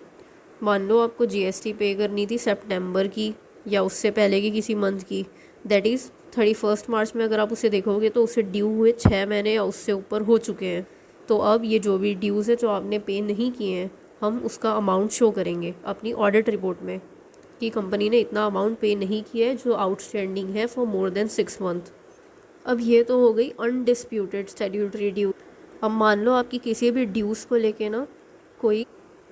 मान लो आपको जीएसटी पे करनी थी सितंबर की या उससे पहले की किसी मंथ की, दैट इज़ 31 मार्च में अगर आप उसे देखोगे तो उसे ड्यू हुए 6 महीने या उससे ऊपर हो चुके हैं, तो अब ये जो भी ड्यूज़ है जो आपने पे नहीं किए हैं, हम उसका अमाउंट शो करेंगे अपनी ऑडिट रिपोर्ट में कि कंपनी ने इतना अमाउंट पे नहीं किया है जो आउटस्टैंडिंग है फॉर मोर देन 6 मंथ। अब ये तो हो गई अनडिस्प्यूटेड स्टैट्यूटरी ड्यू। अब मान लो आपकी किसी भी ड्यूज़ को लेके ना कोई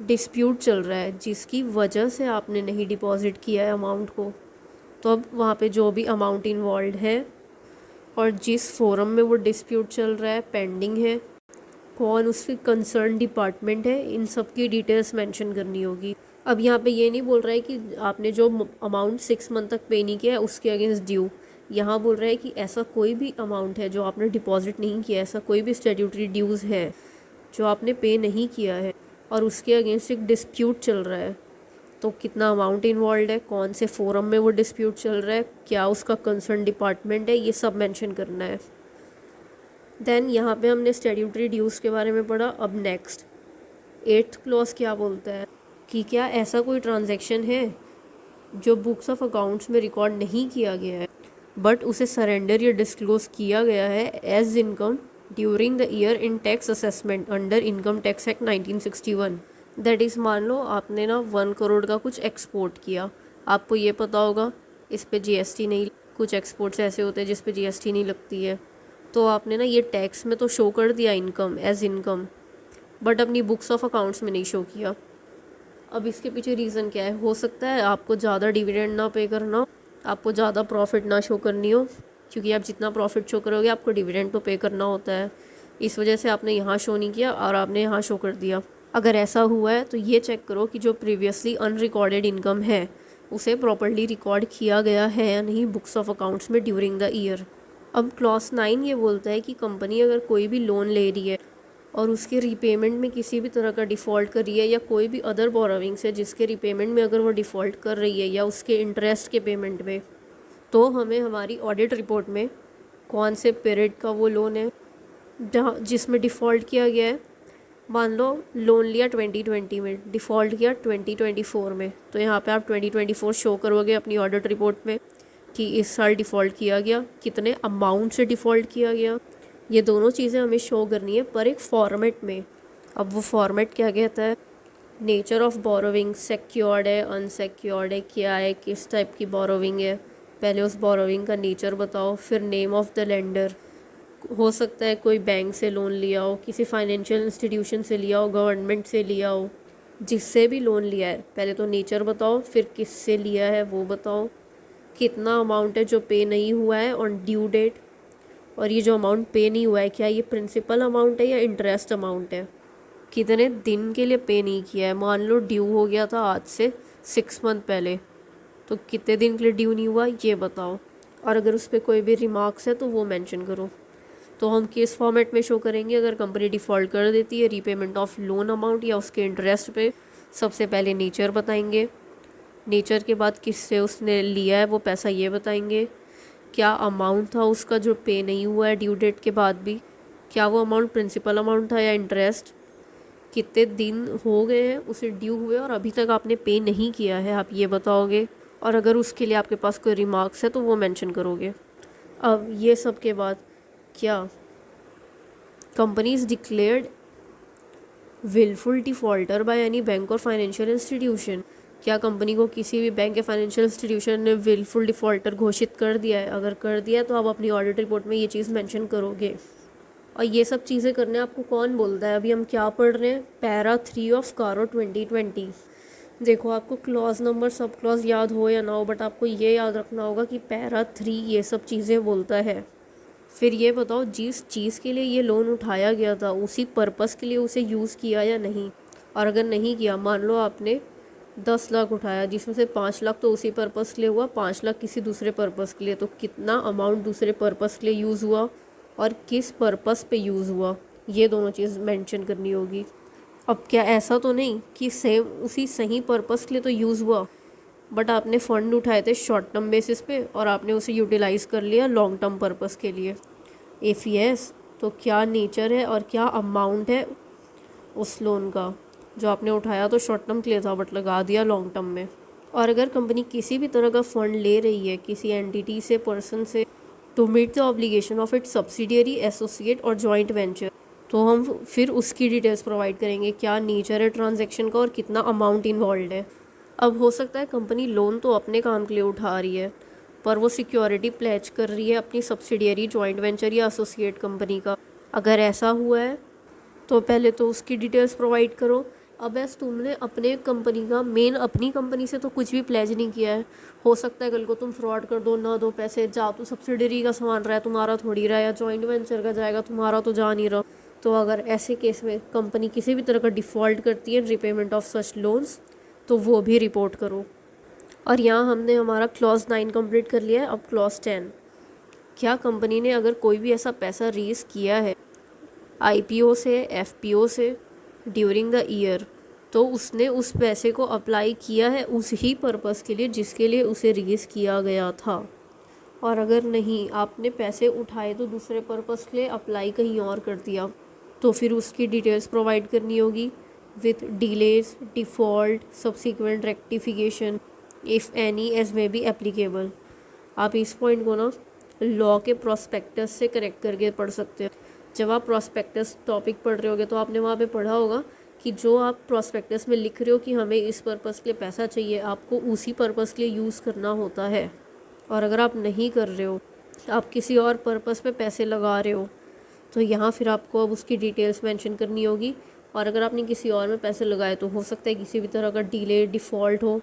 डिस्प्यूट चल रहा है जिसकी वजह से आपने नहीं डिपॉजिट किया है अमाउंट को, तो अब वहाँ पे जो भी अमाउंट इन्वॉल्व है और जिस फोरम में वो डिस्प्यूट चल रहा है, पेंडिंग है, कौन उसकी कंसर्न डिपार्टमेंट है, इन सब की डिटेल्स मेंशन करनी होगी। अब यहाँ पे ये नहीं बोल रहा है कि आपने जो अमाउंट 6 मंथ तक पे नहीं किया है उसके अगेंस्ट ड्यू। यहाँ बोल रहा है कि ऐसा कोई भी अमाउंट है जो आपने डिपॉजिट नहीं किया, ऐसा कोई भी स्टैट्यूटरी ड्यूज़ है जो आपने पे नहीं किया है और उसके अगेंस्ट एक डिस्प्यूट चल रहा है, तो कितना अमाउंट इन्वॉल्व है, कौन से फोरम में वो डिस्प्यूट चल रहा है, क्या उसका कंसर्न डिपार्टमेंट है, ये सब मेंशन करना है। देन यहाँ पे हमने स्टैट्यूटरी ड्यूज़ के बारे में पढ़ा। अब नेक्स्ट 8th क्लॉज क्या बोलता है कि क्या ऐसा कोई ट्रांजैक्शन है जो बुक्स ऑफ अकाउंट्स में रिकॉर्ड नहीं किया गया है बट उसे सरेंडर या डिस्क्लोज किया गया है as income during the year in tax assessment under income tax act 1961। That is मान लो आपने ना 1 करोड़ का कुछ एक्सपोर्ट किया, आपको ये पता होगा इस पे जीएसटी नहीं, कुछ एक्सपोर्ट्स ऐसे होते हैं जिस पे जीएसटी नहीं लगती है, तो आपने ना ये टैक्स में तो शो कर दिया इनकम एज इनकम, बट अपनी बुक्स ऑफ अकाउंट्स में नहीं शो किया। अब इसके पीछे रीज़न क्या है? हो सकता है आपको ज़्यादा डिविडेंड ना पे करना हो, आपको ज़्यादा प्रॉफिट ना शो करनी हो, क्योंकि आप जितना प्रॉफिट शो करोगे आपको डिविडेंड तो पे करना होता है, इस वजह से आपने यहाँ शो नहीं किया और आपने यहाँ शो कर दिया। अगर ऐसा हुआ है तो ये चेक करो कि जो प्रीवियसली अनरिकॉर्डेड इनकम है उसे प्रॉपर्ली रिकॉर्ड किया गया है या नहीं बुक्स ऑफ अकाउंट्स में ड्यूरिंग द ईयर। अब क्लॉज 9 ये बोलता है कि कंपनी अगर कोई भी लोन ले रही है और उसके रीपेमेंट में किसी भी तरह का डिफ़ॉल्ट कर रही है या कोई भी अदर बोरोविंग्स है जिसके रीपेमेंट में अगर वो डिफ़ॉल्ट कर रही है या उसके इंटरेस्ट के पेमेंट में, तो हमें हमारी ऑडिट रिपोर्ट में कौन से पीरियड का वो लोन है जहाँ जिसमें डिफ़ॉल्ट किया गया है। मान लो लोन लिया 2020 में, डिफ़ॉल्ट किया 2024 में, तो यहाँ पे आप 2024 शो करोगे अपनी ऑडिट रिपोर्ट में कि इस साल डिफ़ॉल्ट किया गया, कितने अमाउंट से डिफ़ॉल्ट किया गया, ये दोनों चीज़ें हमें शो करनी है पर एक फॉर्मेट में। अब वो फॉर्मेट क्या कहता है? नेचर ऑफ बोरोविंग, सिक्योर्ड है, अनसिक्योर्ड है, क्या है, किस टाइप की बोरोविंग है, पहले उस बोरोविंग का नेचर बताओ, फिर नेम ऑफ द लेंडर, हो सकता है कोई बैंक से लोन लिया हो, किसी फाइनेंशियल इंस्टीट्यूशन से लिया हो, गवर्नमेंट से लिया हो, जिससे भी लोन लिया है पहले तो नेचर बताओ, फिर किससे लिया है वो बताओ, कितना अमाउंट है जो पे नहीं हुआ है ऑन ड्यू डेट, और ये जो अमाउंट पे नहीं हुआ है क्या ये प्रिंसिपल अमाउंट है या इंटरेस्ट अमाउंट है, कितने दिन के लिए पे नहीं किया है। मान लो ड्यू हो गया था आज से 6 मंथ पहले, तो कितने दिन के लिए ड्यू नहीं हुआ ये बताओ, और अगर उस पर कोई भी रिमार्क्स है तो वो मेंशन करो। तो हम किस फॉर्मेट में शो करेंगे अगर कंपनी डिफ़ॉल्ट कर देती है रीपेमेंट ऑफ लोन अमाउंट या उसके इंटरेस्ट पे? सबसे पहले नेचर बताएंगे, नेचर के बाद किससे उसने लिया है वो पैसा ये बताएंगे, क्या अमाउंट था उसका जो पे नहीं हुआ है ड्यू डेट के बाद भी, क्या वो अमाउंट प्रिंसिपल अमाउंट था या इंटरेस्ट, कितने दिन हो गए हैं उसे ड्यू हुए और अभी तक आपने पे नहीं किया है आप ये बताओगे, और अगर उसके लिए आपके पास कोई रिमार्क्स है तो वो मेंशन करोगे। अब ये सब के बाद क्या company is declared wilful defaulter by any bank और फाइनेंशियल इंस्टीट्यूशन, क्या कंपनी को किसी भी बैंक या फाइनेंशियल इंस्टीट्यूशन ने विलफुल डिफ़ॉल्टर घोषित कर दिया है? अगर कर दिया है तो आप अपनी ऑडिट रिपोर्ट में ये चीज़ मेंशन करोगे। और ये सब चीज़ें करने आपको कौन बोलता है? अभी हम क्या पढ़ रहे हैं? पैरा 3 ऑफ कारो 2020। देखो आपको क्लॉज नंबर सब क्लॉज याद हो या ना हो, बट आपको ये याद रखना होगा कि पैरा 3 ये सब चीज़ें बोलता है। फिर ये बताओ जिस चीज़ के लिए ये लोन उठाया गया था उसी पर्पस के लिए उसे यूज़ किया या नहीं, और अगर नहीं किया, मान लो आपने 10 लाख उठाया जिसमें से 5 लाख तो उसी पर्पस के लिए हुआ, 5 लाख किसी दूसरे पर्पस के लिए, तो कितना अमाउंट दूसरे पर्पस के लिए यूज़ हुआ और किस पर्पस पे यूज़ हुआ, ये दोनों चीज़ मेंशन करनी होगी। अब क्या ऐसा तो नहीं कि सेम उसी सही पर्पस के लिए तो यूज़ हुआ बट आपने फ़ंड उठाए थे शॉर्ट टर्म बेसिस पे और आपने उसे यूटिलाइज़ कर लिया लॉन्ग टर्म पर्पस के लिए? इफ़ यस, तो क्या नेचर है और क्या अमाउंट है उस लोन का जो आपने उठाया तो शॉर्ट टर्म के लिए था बट लगा दिया लॉन्ग टर्म में? और अगर कंपनी किसी भी तरह का फ़ंड ले रही है किसी एंटिटी से, पर्सन से, to meet the obligation of its subsidiary, associate और जॉइंट वेंचर, तो हम फिर उसकी डिटेल्स प्रोवाइड करेंगे, क्या नेचर है ट्रांजैक्शन का और कितना अमाउंट इन्वॉल्व है। अब हो सकता है कंपनी लोन तो अपने काम के लिए उठा रही है, पर वो सिक्योरिटी प्लेज कर रही है अपनी सब्सिडियरी, जॉइंट वेंचर या एसोसिएट कंपनी का। अगर ऐसा हुआ है तो पहले तो उसकी डिटेल्स प्रोवाइड करो। अब ऐस तुमने अपने कंपनी का मेन अपनी कंपनी से तो कुछ भी प्लेज नहीं किया है, हो सकता है कल को तुम फ्रॉड कर दो, ना दो पैसे, जा तो सब्सिडरी का सामान रहा है तुम्हारा थोड़ी रहा है, या जॉइंट वेंचर का जाएगा तुम्हारा तो जा नहीं रहा। तो अगर ऐसे केस में कंपनी किसी भी तरह का डिफ़ॉल्ट करती है रिपेमेंट ऑफ सच लोन्स, तो वो भी रिपोर्ट करो। और यहाँ हमने हमारा क्लॉज 9 कंप्लीट कर लिया है। अब क्लॉज 10, क्या कंपनी ने अगर कोई भी ऐसा पैसा रेज़ किया है आईपीओ से, एफपीओ से ड्यूरिंग द ईयर, तो उसने उस पैसे को अप्लाई किया है उस ही पर्पस के लिए जिसके लिए उसे रेज़ किया गया था। और अगर नहीं, आपने पैसे उठाए तो दूसरे पर्पस के लिए, अप्लाई कहीं और कर दिया, तो फिर उसकी डिटेल्स प्रोवाइड करनी होगी with delays, default, subsequent rectification if any as may be applicable. आप इस पॉइंट को ना लॉ के प्रोस्पेक्टस से करेक्ट करके पढ़ सकते हो। जब आप प्रोस्पेक्टस टॉपिक पढ़ रहे होगे तो आपने वहाँ पे पढ़ा होगा कि जो आप प्रोस्पेक्टस में लिख रहे हो कि हमें इस पर्पस के लिए पैसा चाहिए, आपको उसी पर्पस के लिए यूज़ करना होता है। और अगर आप नहीं कर रहे हो, आप किसी और पर्पस पे पैसे लगा रहे हो, तो यहाँ फिर आपको अब उसकी डिटेल्स मेंशन करनी होगी। और अगर आपने किसी और में पैसे लगाए तो हो सकता है किसी भी तरह का डिले, डिफ़ॉल्ट हो,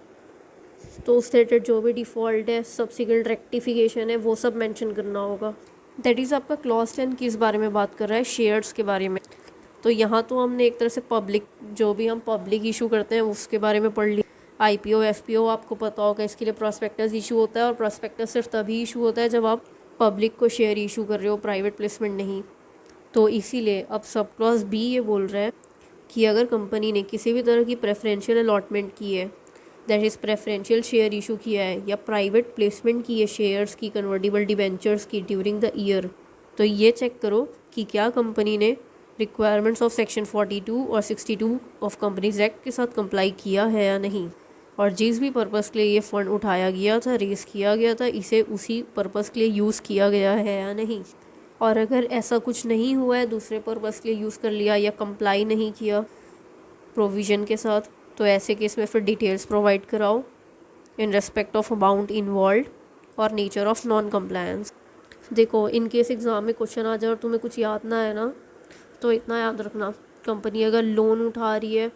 तो उस रिलेटेड जो भी डिफ़ॉल्ट है, सब्सिक्वेंट रेक्टिफिकेशन है, वो सब मेंशन करना होगा। दैट इज़ आपका क्लॉज 10 किस बारे में बात कर रहा है, शेयर्स के बारे में। तो यहाँ तो हमने एक तरह से पब्लिक, जो भी हम पब्लिक इशू करते हैं उसके बारे में पढ़ लिया। आईपीओ, एफपीओ आपको पता होगा, इसके लिए प्रॉस्पेक्टस इशू होता है, और प्रॉस्पेक्टस सिर्फ तभी इशू होता है जब आप पब्लिक को शेयर इशू कर रहे हो, प्राइवेट प्लेसमेंट नहीं। तो इसीलिए अब सब क्लॉज बी ये बोल रहा है कि अगर कंपनी ने किसी भी तरह की प्रेफरेंशियल अलॉटमेंट की है, that is preferential share issue किया है, या प्राइवेट प्लेसमेंट की है शेयर्स की, कन्वर्टिबल डिबेंचर्स की ड्यूरिंग द ईयर, तो ये चेक करो कि क्या कंपनी ने रिक्वायरमेंट्स ऑफ सेक्शन 42 और 62 ऑफ कंपनीज एक्ट के साथ कंप्लाई किया है या नहीं। और जिस भी पर्पज़ के लिए ये फ़ंड उठाया गया था, रेज़ किया गया था, इसे उसी पर्पज़ के लिए यूज़ किया गया है या नहीं। और अगर ऐसा कुछ नहीं हुआ है, दूसरे पर्पज़ के लिए यूज़ कर लिया या कंप्लाई नहीं किया प्रोविज़न के साथ, तो ऐसे केस में फिर डिटेल्स प्रोवाइड कराओ in respect of amount involve और नेचर ऑफ नॉन कंप्लायंस। देखो, इन केस एग्ज़ाम में क्वेश्चन आ जाए और तुम्हें कुछ याद ना है ना, तो इतना याद रखना, कंपनी अगर लोन उठा रही है,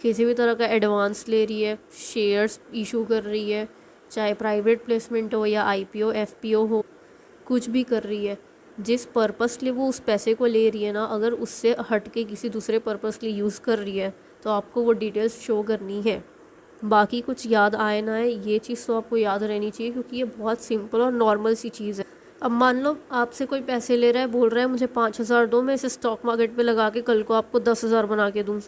किसी भी तरह का एडवांस ले रही है, शेयर्स इशू कर रही है, चाहे प्राइवेट प्लेसमेंट हो या आईपीओ, एफपीओ हो, कुछ भी कर रही है, जिस पर्पस के लिए वो उस पैसे को ले रही है ना, अगर उससे हट के किसी दूसरे पर्पस के लिए यूज़ कर रही है, तो आपको वो डिटेल्स शो करनी है। बाकी कुछ याद आए ना आए, ये चीज़ तो आपको याद रहनी चाहिए, क्योंकि ये बहुत सिंपल और नॉर्मल सी चीज़ है। अब मान लो आपसे कोई पैसे ले रहा है, बोल रहा है मुझे 5,000 दो, मैं इसे स्टॉक मार्केट पे लगा के कल को आपको 10,000 बना के दूँ,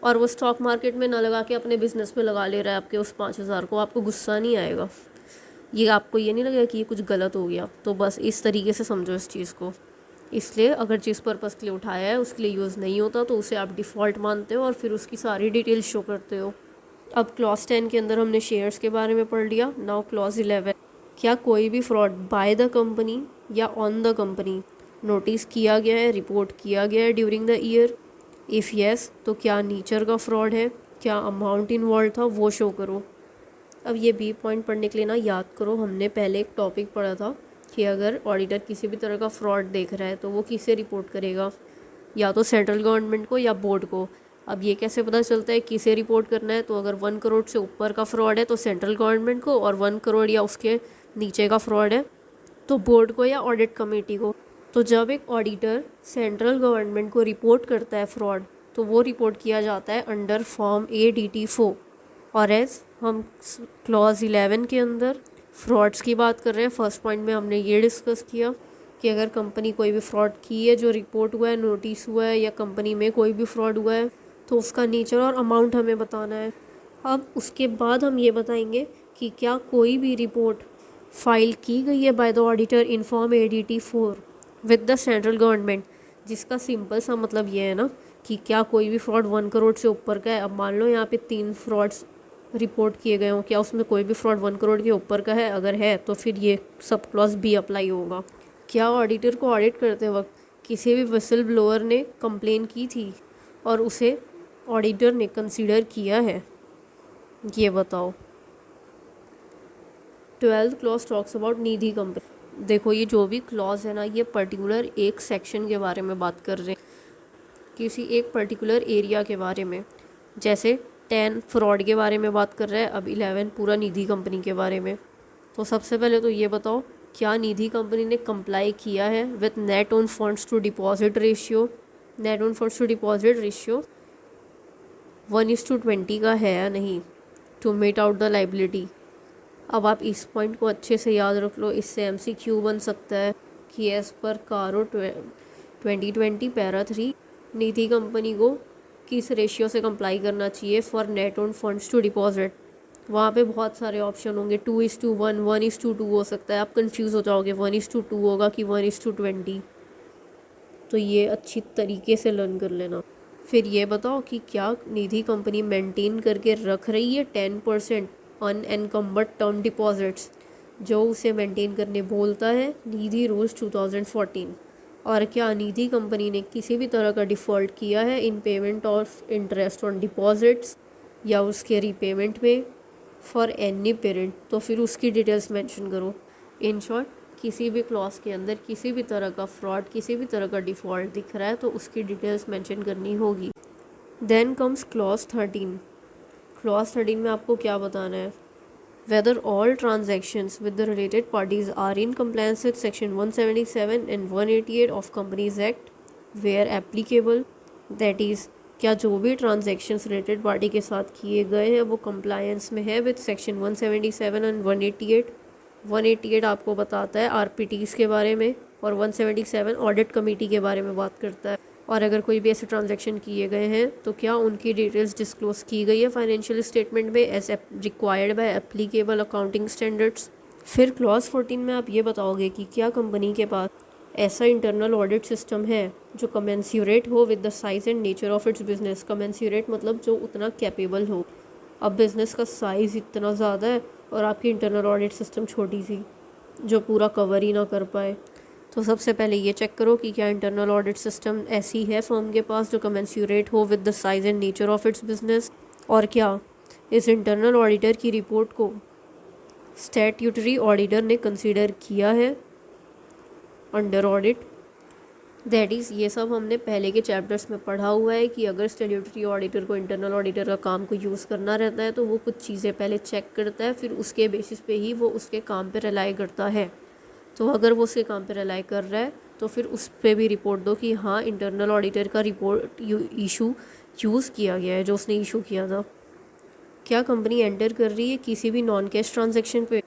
और वो स्टॉक मार्केट में ना लगा के अपने बिजनेस में लगा ले रहा है आपके उस 5,000 को, आपको गुस्सा नहीं आएगा? ये आपको ये नहीं लगेगा कि ये कुछ गलत हो गया? तो बस इस तरीके से समझो इस चीज़ को। इसलिए अगर जिस पर्पज़ के लिए उठाया है उसके लिए यूज़ नहीं होता, तो उसे आप डिफ़ॉल्ट मानते हो और फिर उसकी सारी डिटेल्स शो करते हो। अब क्लॉज 10 के अंदर हमने शेयर्स के बारे में पढ़ लिया। नाउ क्लॉज 11, क्या कोई भी फ्रॉड बाय द कंपनी या ऑन द कंपनी नोटिस किया गया है, रिपोर्ट किया गया है during the year? If yes, तो क्या नेचर का फ्रॉड है, क्या अमाउंट इन्वॉल्व था, वो शो करो। अब ये बी पॉइंट पढ़ने के लिए ना याद करो, हमने पहले एक टॉपिक पढ़ा था कि अगर ऑडिटर किसी भी तरह का फ्रॉड देख रहा है तो वो किसे रिपोर्ट करेगा, या तो सेंट्रल गवर्नमेंट को या बोर्ड को। अब ये कैसे पता चलता है किसे रिपोर्ट करना है? तो अगर 1 करोड़ से ऊपर का फ्रॉड है तो सेंट्रल गवर्नमेंट को, और 1 करोड़ या उसके नीचे का फ्रॉड है तो बोर्ड को या ऑडिट कमेटी को। तो जब एक ऑडिटर सेंट्रल गवर्नमेंट को रिपोर्ट करता है फ्रॉड, तो वो रिपोर्ट किया जाता है अंडर फॉर्म ADT4। और एज हम क्लॉज 11 के अंदर फ्रॉड्स की बात कर रहे हैं, फर्स्ट पॉइंट में हमने ये डिस्कस किया कि अगर कंपनी कोई भी फ्रॉड की है जो रिपोर्ट हुआ है, नोटिस हुआ है, या कंपनी में कोई भी फ्रॉड हुआ है, तो उसका नेचर और अमाउंट हमें बताना है। अब उसके बाद हम ये बताएंगे कि क्या कोई भी रिपोर्ट फाइल की गई है by the auditor in form ADT4 with the central government, जिसका सिंपल सा मतलब ये है ना कि क्या कोई भी फ्रॉड 1 करोड़ से ऊपर का है। अब मान लो यहाँ पे 3 फ्रॉड्स रिपोर्ट किए गए हों, क्या उसमें कोई भी फ्रॉड 1 करोड़ के ऊपर का है? अगर है तो फिर ये सब क्लॉज बी अप्लाई होगा। क्या ऑडिटर को ऑडिट करते वक्त किसी भी विसल ब्लोअर ने कंप्लेन की थी और उसे ऑडिटर ने कंसीडर किया है? ये बताओ। 12th clause talks about Nidhi company. देखो ये जो भी क्लॉज है ना, ये पर्टिकुलर एक सेक्शन के बारे में बात कर रहे हैं, किसी एक पर्टिकुलर एरिया के बारे में। जैसे 10 फ्रॉड के बारे में बात कर रहा है, अब 11 पूरा निधि कंपनी के बारे में। तो सबसे पहले तो ये बताओ, क्या निधि कंपनी ने कंप्लाई किया है with net owned funds to deposit ratio? Net owned funds to deposit ratio 1:20 का है या नहीं, to meet out the liability. अब आप इस पॉइंट को अच्छे से याद रख लो, इससे MCQ बन सकता है कि एज पर कारो 2020 पैरा 3 निधि कंपनी को किस रेशियो से कंप्लाई करना चाहिए for net owned funds to deposit. वहाँ पे बहुत सारे ऑप्शन होंगे, 2:1, 1:2 हो सकता है, आप कंफ्यूज हो जाओगे 1:2 होगा कि 1:20। तो ये अच्छी तरीके से लर्न कर लेना। फिर ये बताओ कि क्या निधि कंपनी मेंटेन करके रख रही है 10% अनएनकम्बर्ड टर्म डिपॉजिट्स, जो उसे मेंटेन करने बोलता है निधि रूल्स 2014? और क्या निधि कंपनी ने किसी भी तरह का डिफ़ॉल्ट किया है इन payment of interest on deposits या उसके रीपेमेंट में फॉर एनी पीरियड? तो फिर उसकी डिटेल्स मेंशन करो। इन शॉर्ट, किसी भी क्लॉज के अंदर किसी भी तरह का फ्रॉड, किसी भी तरह का डिफ़ॉल्ट दिख रहा है तो उसकी डिटेल्स मेंशन करनी होगी। Then comes clause 13। क्लॉज 13 में आपको क्या बताना है? Whether all transactions with the related parties are in compliance with section 177 and 188 of Companies Act where applicable, that is, क्या जो भी ट्रांजेक्शन्स रिलेटेड पार्टी के साथ किए गए हैं वो कंप्लायंस में है विद सेक्शन 177 एंड 188। 188 आपको बताता है RPTs के बारे में और 177 ऑडिट कमेटी के बारे में बात करता है। और अगर कोई भी ऐसे ट्रांजैक्शन किए गए हैं तो क्या उनकी डिटेल्स डिस्क्लोज की गई है फाइनेंशियल स्टेटमेंट में as required by applicable accounting standards. फिर क्लॉज 14 में आप ये बताओगे कि क्या कंपनी के पास ऐसा इंटरनल ऑडिट सिस्टम है जो कमेंस्यूरेट हो with the size and nature of its business. Commensurate मतलब जो उतना कैपेबल हो। अब बिज़नेस का साइज़ इतना ज़्यादा है और आपकी इंटरनल ऑडिट सिस्टम छोटी सी जो पूरा कवर ही ना कर पाए। तो सबसे पहले ये चेक करो कि क्या इंटरनल ऑडिट सिस्टम ऐसी है फर्म के पास जो कमेंस्यूरेट हो with the size and nature of its business, और क्या इस इंटरनल ऑडिटर की रिपोर्ट को स्टैट्यूटरी ऑडिटर ने कंसीडर किया है अंडर ऑडिट। दैट इज़, ये सब हमने पहले के चैप्टर्स में पढ़ा हुआ है कि अगर स्टैट्यूटरी ऑडिटर को इंटरनल ऑडिटर का काम को यूज़ करना रहता है तो वो कुछ चीज़ें पहले चेक करता है, फिर उसके बेसिस पे ही वो उसके काम पे रिलाई करता है। तो अगर वो उसके काम पे रिलाई कर रहा है तो फिर उस पर भी रिपोर्ट दो कि हाँ इंटरनल ऑडिटर का रिपोर्ट इशू यूज़ किया गया है जो उसने इशू किया था। क्या कंपनी एंटर कर रही है किसी भी नॉन कैश ट्रांजैक्शन पे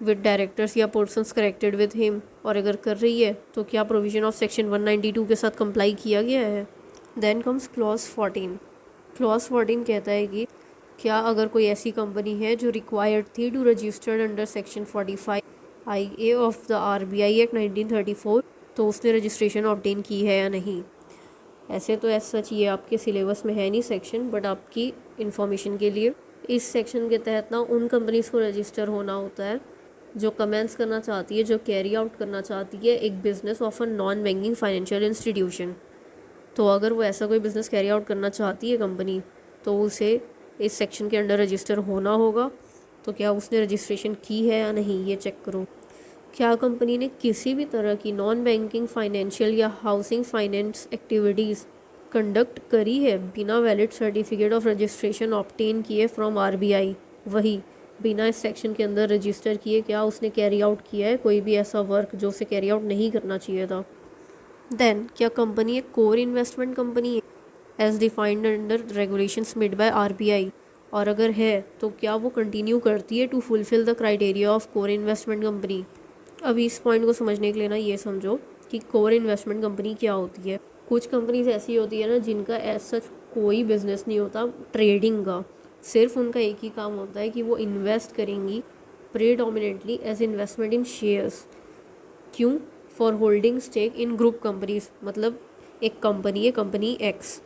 विद डायरेक्टर्स या पर्सन्स करेक्टेड विद हिम, और अगर कर रही है तो क्या प्रोविज़न ऑफ सेक्शन 192 के साथ कंप्लाई किया गया है? Then comes clause 14। क्लॉज 14 कहता है कि क्या अगर कोई ऐसी कंपनी है जो रिक्वायर्ड थी to registered under section 45 IA of the RBI act 1934, तो उसने रजिस्ट्रेशन ऑब्टेन की है या नहीं। ऐसे तो ऐसा सच ये आपके सिलेबस में है नहीं सेक्शन, बट आपकी इन्फॉर्मेशन के लिए इस सेक्शन के तहत ना उन कंपनीज़ को रजिस्टर होना होता है जो कमेंस करना चाहती है, जो कैरी आउट करना चाहती है एक business of a non banking financial institution. तो अगर वो ऐसा कोई बिज़नेस कैरी आउट करना चाहती है कंपनी, तो उसे इस सेक्शन के अंडर रजिस्टर होना होगा। तो क्या उसने रजिस्ट्रेशन की है या नहीं ये चेक करो। क्या कंपनी ने किसी भी तरह की नॉन बैंकिंग फाइनेंशियल या हाउसिंग फाइनेंस एक्टिविटीज़ कंडक्ट करी है बिना valid certificate of registration obtain किए फ्रॉम RBI, वही बिना इस सेक्शन के अंदर रजिस्टर किए क्या उसने कैरी आउट किया है कोई भी ऐसा वर्क जो उसे कैरी आउट नहीं करना चाहिए था? देन क्या कंपनी एक कोर इन्वेस्टमेंट कंपनी है as defined under regulations made by RBI, और अगर है तो क्या वो कंटिन्यू करती है to fulfil the criteria of core investment company? अभी इस पॉइंट को समझने के लिए ना ये समझो कि कोर इन्वेस्टमेंट कंपनी क्या होती है। कुछ कंपनीज ऐसी होती है ना जिनका एज सच कोई बिजनेस नहीं होता ट्रेडिंग का, सिर्फ उनका एक ही काम होता है कि वो इन्वेस्ट करेंगी predominantly as investment in shares. क्यों? For holding stake in group companies. मतलब एक कंपनी है, कंपनी X,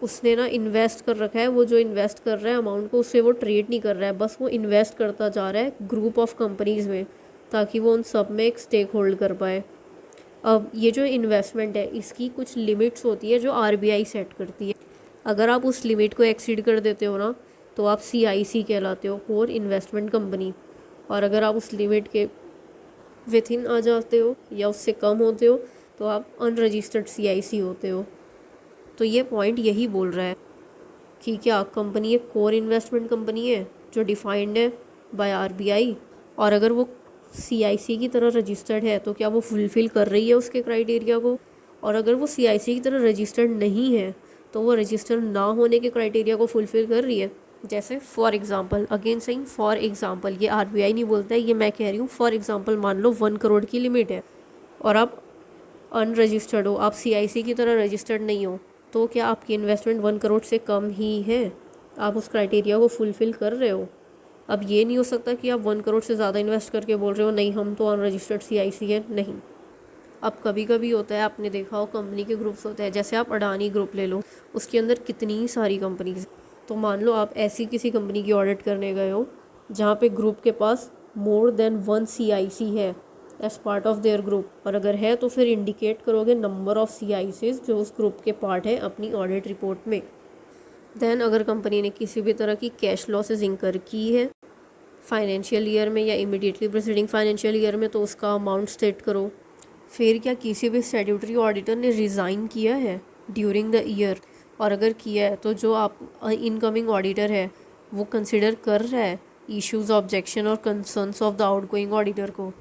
उसने ना इन्वेस्ट कर रखा है, वो जो इन्वेस्ट कर रहा है अमाउंट को उससे वो ट्रेड नहीं कर रहा है, बस वो इन्वेस्ट करता जा रहा है ग्रुप ऑफ कंपनीज़ में ताकि वो उन सब में एक स्टेक होल्ड कर पाए। अब ये जो इन्वेस्टमेंट है इसकी कुछ लिमिट्स होती है जो आरबीआई सेट करती है। अगर आप उस लिमिट को एक्सीड कर देते हो ना तो आप सीआईसी कहलाते हो, कोर इन्वेस्टमेंट कंपनी। और अगर आप उस लिमिट के विथ इन आ जाते हो या उससे कम होते हो तो आप अनरजिस्टर्ड सीआईसी होते हो। तो ये पॉइंट यही बोल रहा है कि क्या कंपनी एक कोर इन्वेस्टमेंट कंपनी है जो डिफाइंड है बाय आरबीआई, और अगर वो सीआईसी की तरह रजिस्टर्ड है तो क्या वो फुलफ़िल कर रही है उसके क्राइटेरिया को, और अगर वो सीआईसी की तरह रजिस्टर्ड नहीं है तो वो रजिस्टर्ड ना होने के क्राइटेरिया को फुलफ़िल कर रही है। जैसे for example, again saying for example, ये आरबीआई नहीं बोलता है, ये मैं कह रही हूँ। फॉर एग्जांपल मान लो 1 करोड़ की लिमिट है और आप अनरजिस्टर्ड हो, आप सीआईसी की तरह रजिस्टर्ड नहीं हो, तो क्या आपकी इन्वेस्टमेंट 1 करोड़ से कम ही है? आप उस क्राइटेरिया को फुलफ़िल कर रहे हो? अब ये नहीं हो सकता कि आप 1 करोड़ से ज़्यादा इन्वेस्ट करके बोल रहे हो नहीं हम तो अनरजिस्टर्ड सीआईसी है, नहीं। अब कभी कभी होता है, आपने देखा हो कंपनी के ग्रुप्स होते हैं, जैसे आप अडानी ग्रुप ले लो, उसके अंदर कितनी सारी कंपनीज। तो मान लो आप ऐसी किसी कंपनी की ऑडिट करने गए हो जहाँ पे ग्रुप के पास मोर देन 1 सीआईसी है as part of their group, और अगर है तो फिर इंडिकेट करोगे नंबर ऑफ सीआईसीज जो उस ग्रुप के पार्ट है अपनी ऑडिट रिपोर्ट में। देन अगर कंपनी ने किसी भी तरह की कैश लॉसेज इंकर की है फाइनेंशियल ईयर में या इमीडिएटली प्रीसीडिंग फाइनेंशियल ईयर में तो उसका अमाउंट स्टेट करो। फिर क्या किसी भी स्टैट्यूटरी ऑडिटर ने रिज़ाइन किया है ड्यूरिंग द ईयर, और अगर किया है तो जो आप इनकमिंग ऑडिटर है वो कंसिडर कर रहा है इश्यूज, ऑब्जेक्शन और concerns of the outgoing auditor को।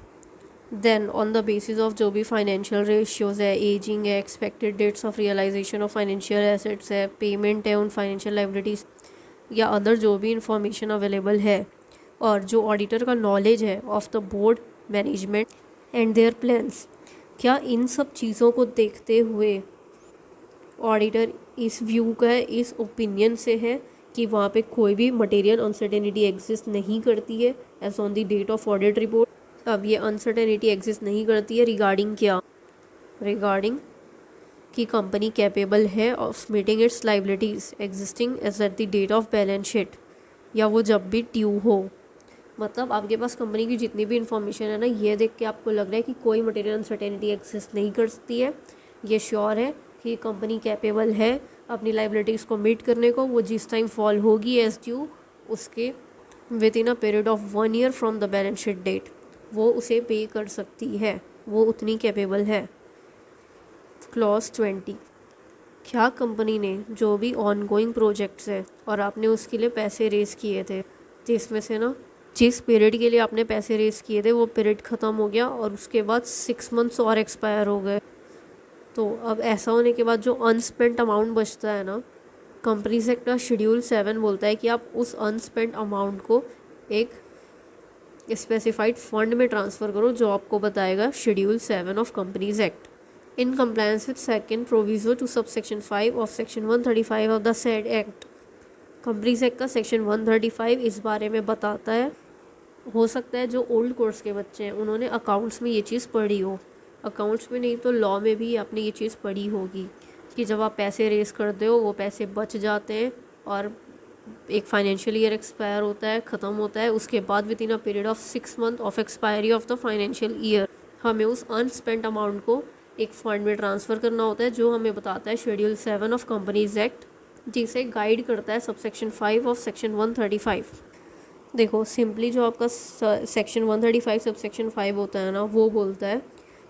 Then on the basis of जो भी फाइनेंशियल रेशियोज है, एजिंग है, expected dates of realisation of financial assets है, पेमेंट है उन फाइनेंशियल लाइबिलिटीज़ या अदर जो भी इंफॉर्मेशन अवेलेबल है, और जो ऑडिटर का नॉलेज है of the board management and their plans, क्या इन सब चीज़ों को देखते हुए ऑडिटर इस व्यू का है, इस ओपिनियन से है कि वहाँ पे कोई भी मटेरियल अनसर्टेनिटी एग्जिस्ट नहीं करती है as on the date of audit report. अब ये अनसर्टेनिटी एग्जिस्ट नहीं करती है रिगार्डिंग क्या? रिगार्डिंग कि कंपनी कैपेबल है of meeting its liabilities existing as at the date of balance sheet, या वो जब भी ड्यू हो। मतलब आपके पास कंपनी की जितनी भी इंफॉर्मेशन है ना, ये देख के आपको लग रहा है कि कोई मटेरियल अनसर्टेनिटी एग्जिस्ट नहीं करती है, ये श्योर है कि कंपनी कैपेबल है अपनी लाइबिलिटीज़ को मीट करने को, वो जिस टाइम फॉल होगी एज ड्यू उसके within a period of 1 year from the balance sheet date वो उसे पे कर सकती है, वो उतनी कैपेबल है। क्लॉज 20, क्या कंपनी ने जो भी ऑनगोइंग प्रोजेक्ट्स है और आपने उसके लिए पैसे रेज़ किए थे, जिसमें से ना जिस पीरियड के लिए आपने पैसे रेज़ किए थे वो पीरियड ख़त्म हो गया और उसके बाद 6 मंथ्स और एक्सपायर हो गए, तो अब ऐसा होने के बाद जो अनस्पेंट अमाउंट बचता है ना, कंपनीज एक्ट का शेड्यूल 7 बोलता है कि आप उस अनस्पेंट अमाउंट को एक स्पेसिफाइड फंड में ट्रांसफ़र करो जो आपको बताएगा schedule 7 of companies act. In compliance with second proviso to sub section 5 of section 135 of the said act. Companies act का सेक्शन 135 इस बारे में बताता है। हो सकता है जो ओल्ड कोर्स के बच्चे हैं उन्होंने अकाउंट्स में ये चीज़ पढ़ी हो, अकाउंट्स में नहीं तो लॉ में भी आपने ये चीज़ पढ़ी होगी कि जब आप पैसे रेज़ करते हो वो पैसे बच जाते हैं और एक फाइनेंशियल ईयर एक्सपायर होता है, ख़त्म होता है, उसके बाद with in a period of 6 month of expiry of the financial year हमें उस अनस्पेंट अमाउंट को एक फंड में ट्रांसफ़र करना होता है जो हमें बताता है शेड्यूल 7 ऑफ कंपनीज एक्ट, जिसे गाइड करता है सबसेक्शन 5 ऑफ सेक्शन 135। देखो सिंपली जो आपका सेक्शन 135 सबसेक्शन 5 होता है ना, वो बोलता है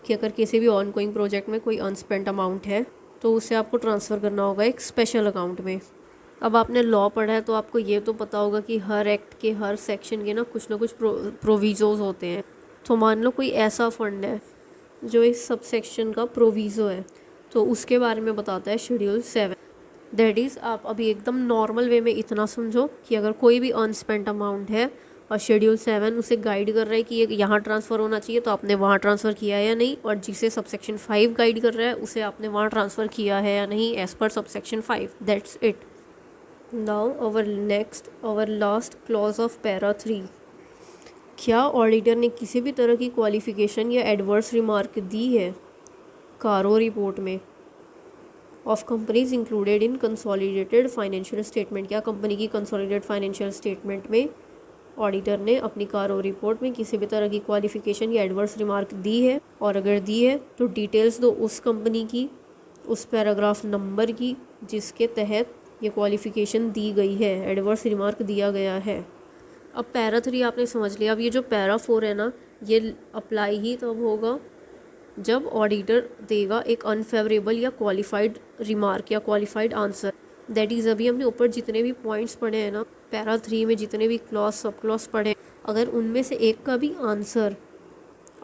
कि अगर किसी भी ऑनगोइंग प्रोजेक्ट में कोई अनस्पेंट अमाउंट है तो उसे आपको ट्रांसफ़र करना होगा एक स्पेशल अकाउंट में। अब आपने लॉ पढ़ा है तो आपको ये तो पता होगा कि हर एक्ट के हर सेक्शन के ना कुछ प्रोविज़ोज़ होते हैं। तो मान लो कोई ऐसा फंड है जो इस सब सेक्शन का प्रोविज़ो है, तो उसके बारे में बताता है शेड्यूल 7। दैट इज़ आप अभी एकदम नॉर्मल वे में इतना समझो कि अगर कोई भी अनस्पेंट अमाउंट है और शेड्यूल 7 उसे गाइड कर रहा है कि ये यहाँ ट्रांसफ़र होना चाहिए तो आपने वहाँ ट्रांसफ़र किया है या नहीं, और जिसे सबसेक्शन 5 गाइड कर रहा है उसे आपने वहाँ ट्रांसफ़र किया है या नहीं as per subsection 5। That's it. Now our last clause of para 3। क्या ऑडिटर ने किसी भी तरह की क्वालिफिकेशन या एडवर्स रिमार्क दी है कारो रिपोर्ट में of companies included in consolidated financial statement? क्या कंपनी की कंसोलिडेटेड फाइनेंशियल स्टेटमेंट में ऑडिटर ने अपनी कारो रिपोर्ट में किसी भी तरह की क्वालिफिकेशन या एडवर्स रिमार्क दी है, और अगर दी है तो डिटेल्स दो उस कंपनी की, उस पैराग्राफ नंबर की जिसके तहत ये क्वालिफिकेशन दी गई है, एडवर्स रिमार्क दिया गया है। अब पैरा 3 आपने समझ लिया। अब ये जो पैरा 4 है ना, ये अप्लाई ही तब होगा जब ऑडिटर देगा एक अनफेवरेबल या क्वालिफाइड रिमार्क या क्वालिफाइड आंसर। दैट इज़ अभी हमने ऊपर जितने भी पॉइंट्स पढ़े हैं ना, पैरा 3 में जितने भी क्लॉज सब क्लॉज पढ़े, अगर उनमें से एक का भी आंसर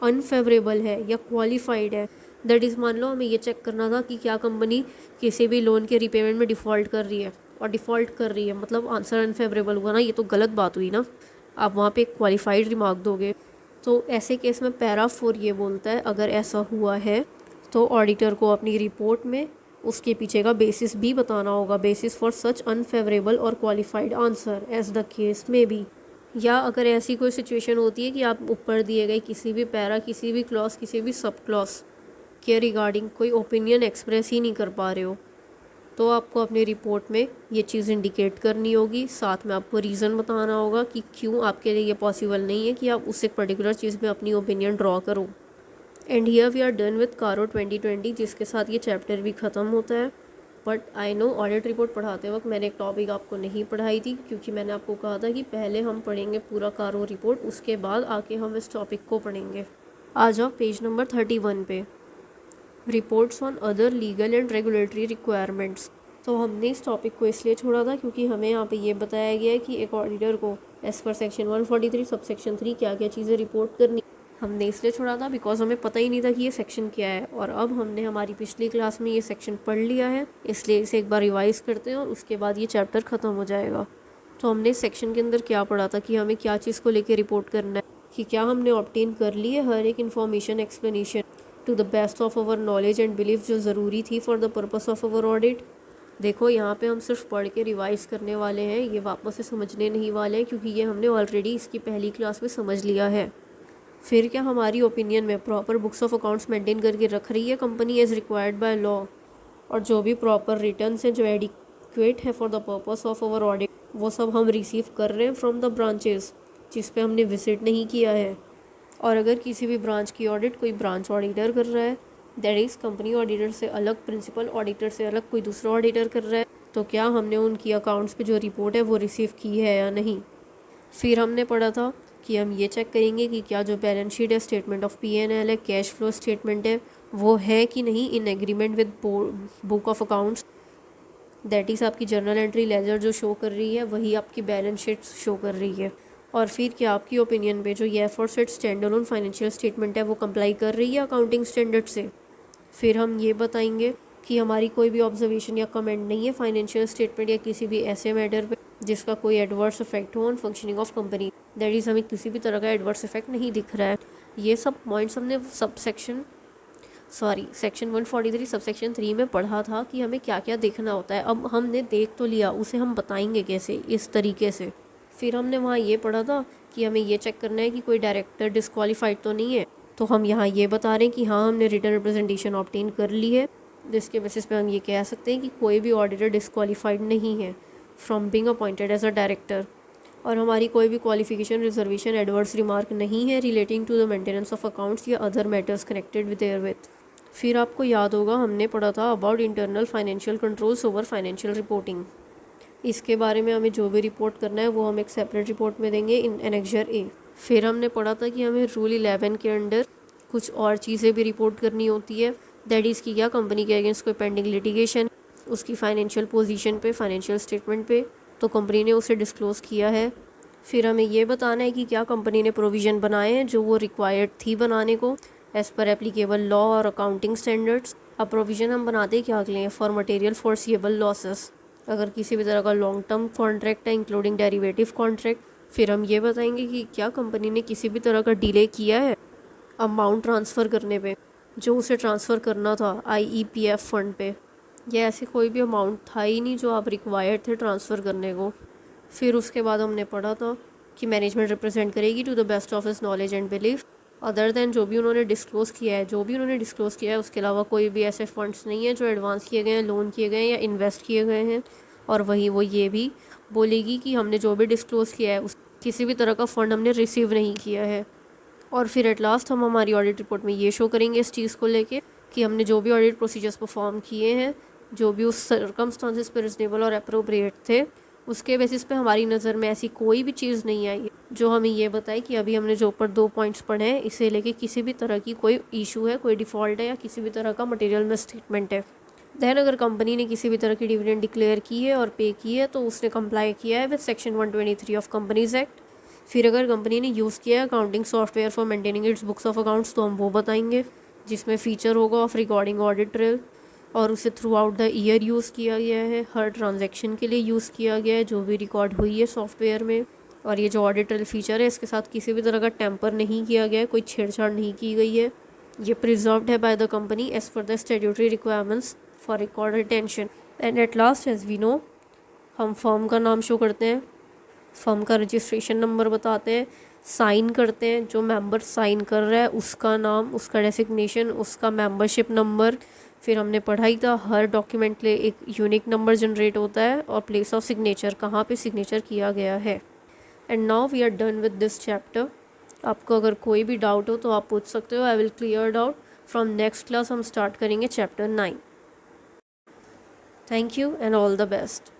अनफेवरेबल है या क्वालिफाइड है, दैट इज़ मान लो हमें ये चेक करना था कि क्या कंपनी किसी भी लोन के रिपेमेंट में डिफ़ॉल्ट कर रही है, और डिफ़ॉल्ट कर रही है मतलब आंसर अनफेवरेबल हुआ ना, ये तो गलत बात हुई ना। आप वहाँ पे एक क्वालिफाइड रिमार्क दोगे। तो ऐसे केस में पैरा 4 ये बोलता है अगर ऐसा हुआ है तो ऑडिटर को अपनी रिपोर्ट में उसके पीछे का बेसिस भी बताना होगा, बेसिस फॉर सच अनफेवरेबल और qualified answer as the case में भी। या अगर ऐसी कोई सिचुएशन होती है कि आप ऊपर दिए गए किसी भी पैरा, किसी भी क्लॉज, किसी भी सब क्लॉज के रिगार्डिंग कोई ओपिनियन एक्सप्रेस ही नहीं कर पा रहे हो, तो आपको अपनी रिपोर्ट में ये चीज़ इंडिकेट करनी होगी। साथ में आपको रीज़न बताना होगा कि क्यों आपके लिए ये पॉसिबल नहीं है कि आप उस एक पर्टिकुलर चीज़ में अपनी ओपिनियन ड्रॉ करो। And here we are done with CARO 2020, जिसके साथ ये चैप्टर भी ख़त्म होता है। But I know audit report पढ़ाते वक्त मैंने एक टॉपिक आपको नहीं पढ़ाई थी, क्योंकि मैंने आपको कहा था कि पहले हम पढ़ेंगे पूरा कारो रिपोर्ट, उसके बाद आके हम इस टॉपिक को पढ़ेंगे। आ जाओ पेज नंबर 31 पे, reports on other legal and regulatory requirements. तो हमने इस टॉपिक को इसलिए छोड़ा था क्योंकि हमें यहाँ पे ये बताया गया है कि एक ऑडिटर को as per section 143 sub section 3 क्या क्या चीज़ें रिपोर्ट करनी। हमने इसलिए छोड़ा था बिकॉज हमें पता ही नहीं था कि ये सेक्शन क्या है, और अब हमने हमारी पिछली क्लास में ये सेक्शन पढ़ लिया है, इसलिए इसे एक बार रिवाइज करते हैं और उसके बाद ये चैप्टर ख़त्म हो जाएगा। तो हमने इस सेक्शन के अंदर क्या पढ़ा था कि हमें क्या चीज़ को लेकर रिपोर्ट करना है, कि क्या हमने ऑब्टेन कर ली है हर एक information explanation to the best of our knowledge and belief जो ज़रूरी थी for the purpose of our audit. देखो यहाँ पे हम सिर्फ पढ़ के रिवाइज करने वाले हैं, ये वापस से समझने नहीं वाले हैं, क्योंकि ये हमने ऑलरेडी इसकी पहली क्लास में समझ लिया है। फिर क्या हमारी ओपिनियन में proper books of accounts maintain करके रख रही है company as required by law, और जो भी प्रॉपर रिटर्न्स हैं जो एडिक्वेट है for the purpose of our audit, वो सब हम रिसीव कर रहे हैं फ्रॉम द ब्रांचेस जिस पे हमने विजिट नहीं किया है। और अगर किसी भी ब्रांच की ऑडिट कोई ब्रांच ऑडिटर कर रहा है, दैट इज़ कंपनी ऑडिटर से अलग, प्रिंसिपल ऑडिटर से अलग कोई दूसरा ऑडिटर कर रहा है, तो क्या हमने उनकी अकाउंट्स पे जो रिपोर्ट है वो रिसीव की है या नहीं। फिर हमने पढ़ा था कि हम ये चेक करेंगे कि क्या जो बैलेंस शीट है, स्टेटमेंट ऑफ P&L है, कैश फ्लो स्टेटमेंट है, वो है कि नहीं in agreement with book of accounts. That is आपकी जर्नल एंट्री लेजर जो शो कर रही है वही आपकी बैलेंस शीट शो कर रही है। और फिर क्या आपकी ओपिनियन पे जो ये aforesaid stand alone financial statement है वो कंप्लाई कर रही है अकाउंटिंग स्टैंडर्ड से। फिर हम ये बताएंगे कि हमारी कोई भी ऑब्जर्वेशन या कमेंट नहीं है फाइनेंशियल स्टेटमेंट या किसी भी ऐसे मैटर पे जिसका कोई एडवर्स इफेक्ट हो on functioning of company. That is हमें किसी भी तरह का एडवर्स इफेक्ट नहीं दिख रहा है। ये सब पॉइंट्स हमने सेक्शन 143 सब सेक्शन 3 में पढ़ा था कि हमें क्या क्या देखना होता है। अब हमने देख तो लिया, उसे हम बताएंगे कैसे, इस तरीके से। फिर हमने वहाँ ये पढ़ा था कि हमें ये चेक करना है कि कोई डायरेक्टर डिस्क्वालीफाइड तो नहीं है, तो हम यहाँ ये बता रहे हैं कि हाँ हमने रिटर्न रिप्रेजेंटेशन ऑब्टेन कर ली है, जिसके बेसिस पे हम ये कह सकते हैं कि कोई भी ऑडिटर डिस्क्वालीफाइड नहीं है from being appointed as a director, और हमारी कोई भी क्वालिफिकेशन, रिजर्वेशन, एडवर्स रिमार्क नहीं है relating to the maintenance of accounts या other matters connected with therewith. फिर आपको याद होगा हमने पढ़ा था about internal financial controls over financial reporting. इसके बारे में हमें जो भी रिपोर्ट करना है वो हम एक सेपरेट रिपोर्ट में देंगे इन एनेक्जर ए। फिर हमने पढ़ा था कि हमें रूल 11 के अंडर कुछ और चीज़ें भी रिपोर्ट करनी होती है। दैट इज़ की क्या कंपनी के अगेंस्ट कोई पेंडिंग लिटिगेशन, उसकी फाइनेंशियल पोजीशन पे, फाइनेंशियल स्टेटमेंट पे, तो कंपनी ने उसे डिस्क्लोज़ किया है। फिर हमें ये बताना है कि क्या कंपनी ने प्रोविज़न बनाए हैं जो वो रिक्वायर्ड थी बनाने को एज़ पर एप्लीकेबल लॉ और अकाउंटिंग स्टैंडर्ड्स। अब प्रोविज़न हम बनाते क्या के लिए, फॉर मटेरियल फोर्सिएबल लॉसेस, अगर किसी भी तरह का लॉन्ग टर्म कॉन्ट्रैक्ट है इंक्लूडिंग डेरिवेटिव कॉन्ट्रैक्ट। फिर हम ये बताएंगे कि क्या कंपनी ने किसी भी तरह का डिले किया है अमाउंट ट्रांसफ़र करने पे, जो उसे ट्रांसफ़र करना था IEPF फंड पे, या ऐसे कोई भी अमाउंट था ही नहीं जो आप रिक्वायर्ड थे ट्रांसफ़र करने को। फिर उसके बाद हमने पढ़ा था कि मैनेजमेंट रिप्रेजेंट करेगी to the best of his knowledge and belief other than जो भी उन्होंने डिस्क्लोज़ किया है, जो भी उन्होंने डिस्क्लोज़ किया है उसके अलावा कोई भी ऐसे फंड्स नहीं है जो एडवांस किए गए हैं, लोन किए गए हैं या इन्वेस्ट किए गए हैं। और वही वो ये भी बोलेगी कि हमने जो भी डिस्क्लोज़ किया है उसके किसी भी तरह का फ़ंड हमने रिसीव नहीं किया है। और फिर एट लास्ट हम हमारी ऑडिट रिपोर्ट में ये शो करेंगे इस चीज़ को लेके कि हमने जो भी ऑडिट प्रोसीजर्स परफॉर्म किए हैं, जो भी उस सर्कमस्टांसेस पे रिजनेबल और अप्रोप्रिएट थे, उसके बेसिस पे हमारी नज़र में ऐसी कोई भी चीज़ नहीं आई जो हमें ये बताए कि अभी हमने जो ऊपर 2 पॉइंट्स पढ़े हैं इसे लेके किसी भी तरह की कोई इशू है, कोई डिफ़ॉल्ट है या किसी भी तरह का मटेरियल मिसस्टेटमेंट है। दैन अगर कंपनी ने किसी भी तरह की डिविडेंड डिक्लेयर की है और पे की है तो उसने कंप्लाई किया है with section 123 of companies act. फिर अगर कंपनी ने यूज़ किया है accounting software for maintaining it's books of accounts तो हम वो बताएंगे, जिसमें फ़ीचर होगा ऑफ रिकॉर्डिंग ऑडिट ट्रेल, और उसे through out the year use किया गया है, हर ट्रांजैक्शन के लिए यूज़ किया गया है जो भी रिकॉर्ड हुई है सॉफ्टवेयर में। और ये जो ऑडिट ट्रेल फीचर है इसके साथ किसी भी तरह का टेम्पर नहीं किया गया है, कोई छेड़छाड़ नहीं की गई है। ये प्रिजर्व्ड है by the company as per the statutory requirements for record retention. And at last as we know, हम फर्म का नाम शो करते हैं, फर्म का रजिस्ट्रेशन नंबर बताते हैं, साइन करते हैं, जो मेंबर साइन कर रहा है उसका नाम, उसका डेसिग्नेशन, उसका मेंबरशिप नंबर। फिर हमने पढ़ाई था हर डॉक्यूमेंट के लिए एक यूनिक नंबर जनरेट होता है, और प्लेस ऑफ सिग्नेचर, कहाँ पे सिग्नेचर किया गया है। And now we are done with this chapter. आपको अगर कोई भी डाउट हो तो आप पूछ सकते हो, I will clear doubt. From next class हम स्टार्ट करेंगे chapter 9। Thank you and all the best.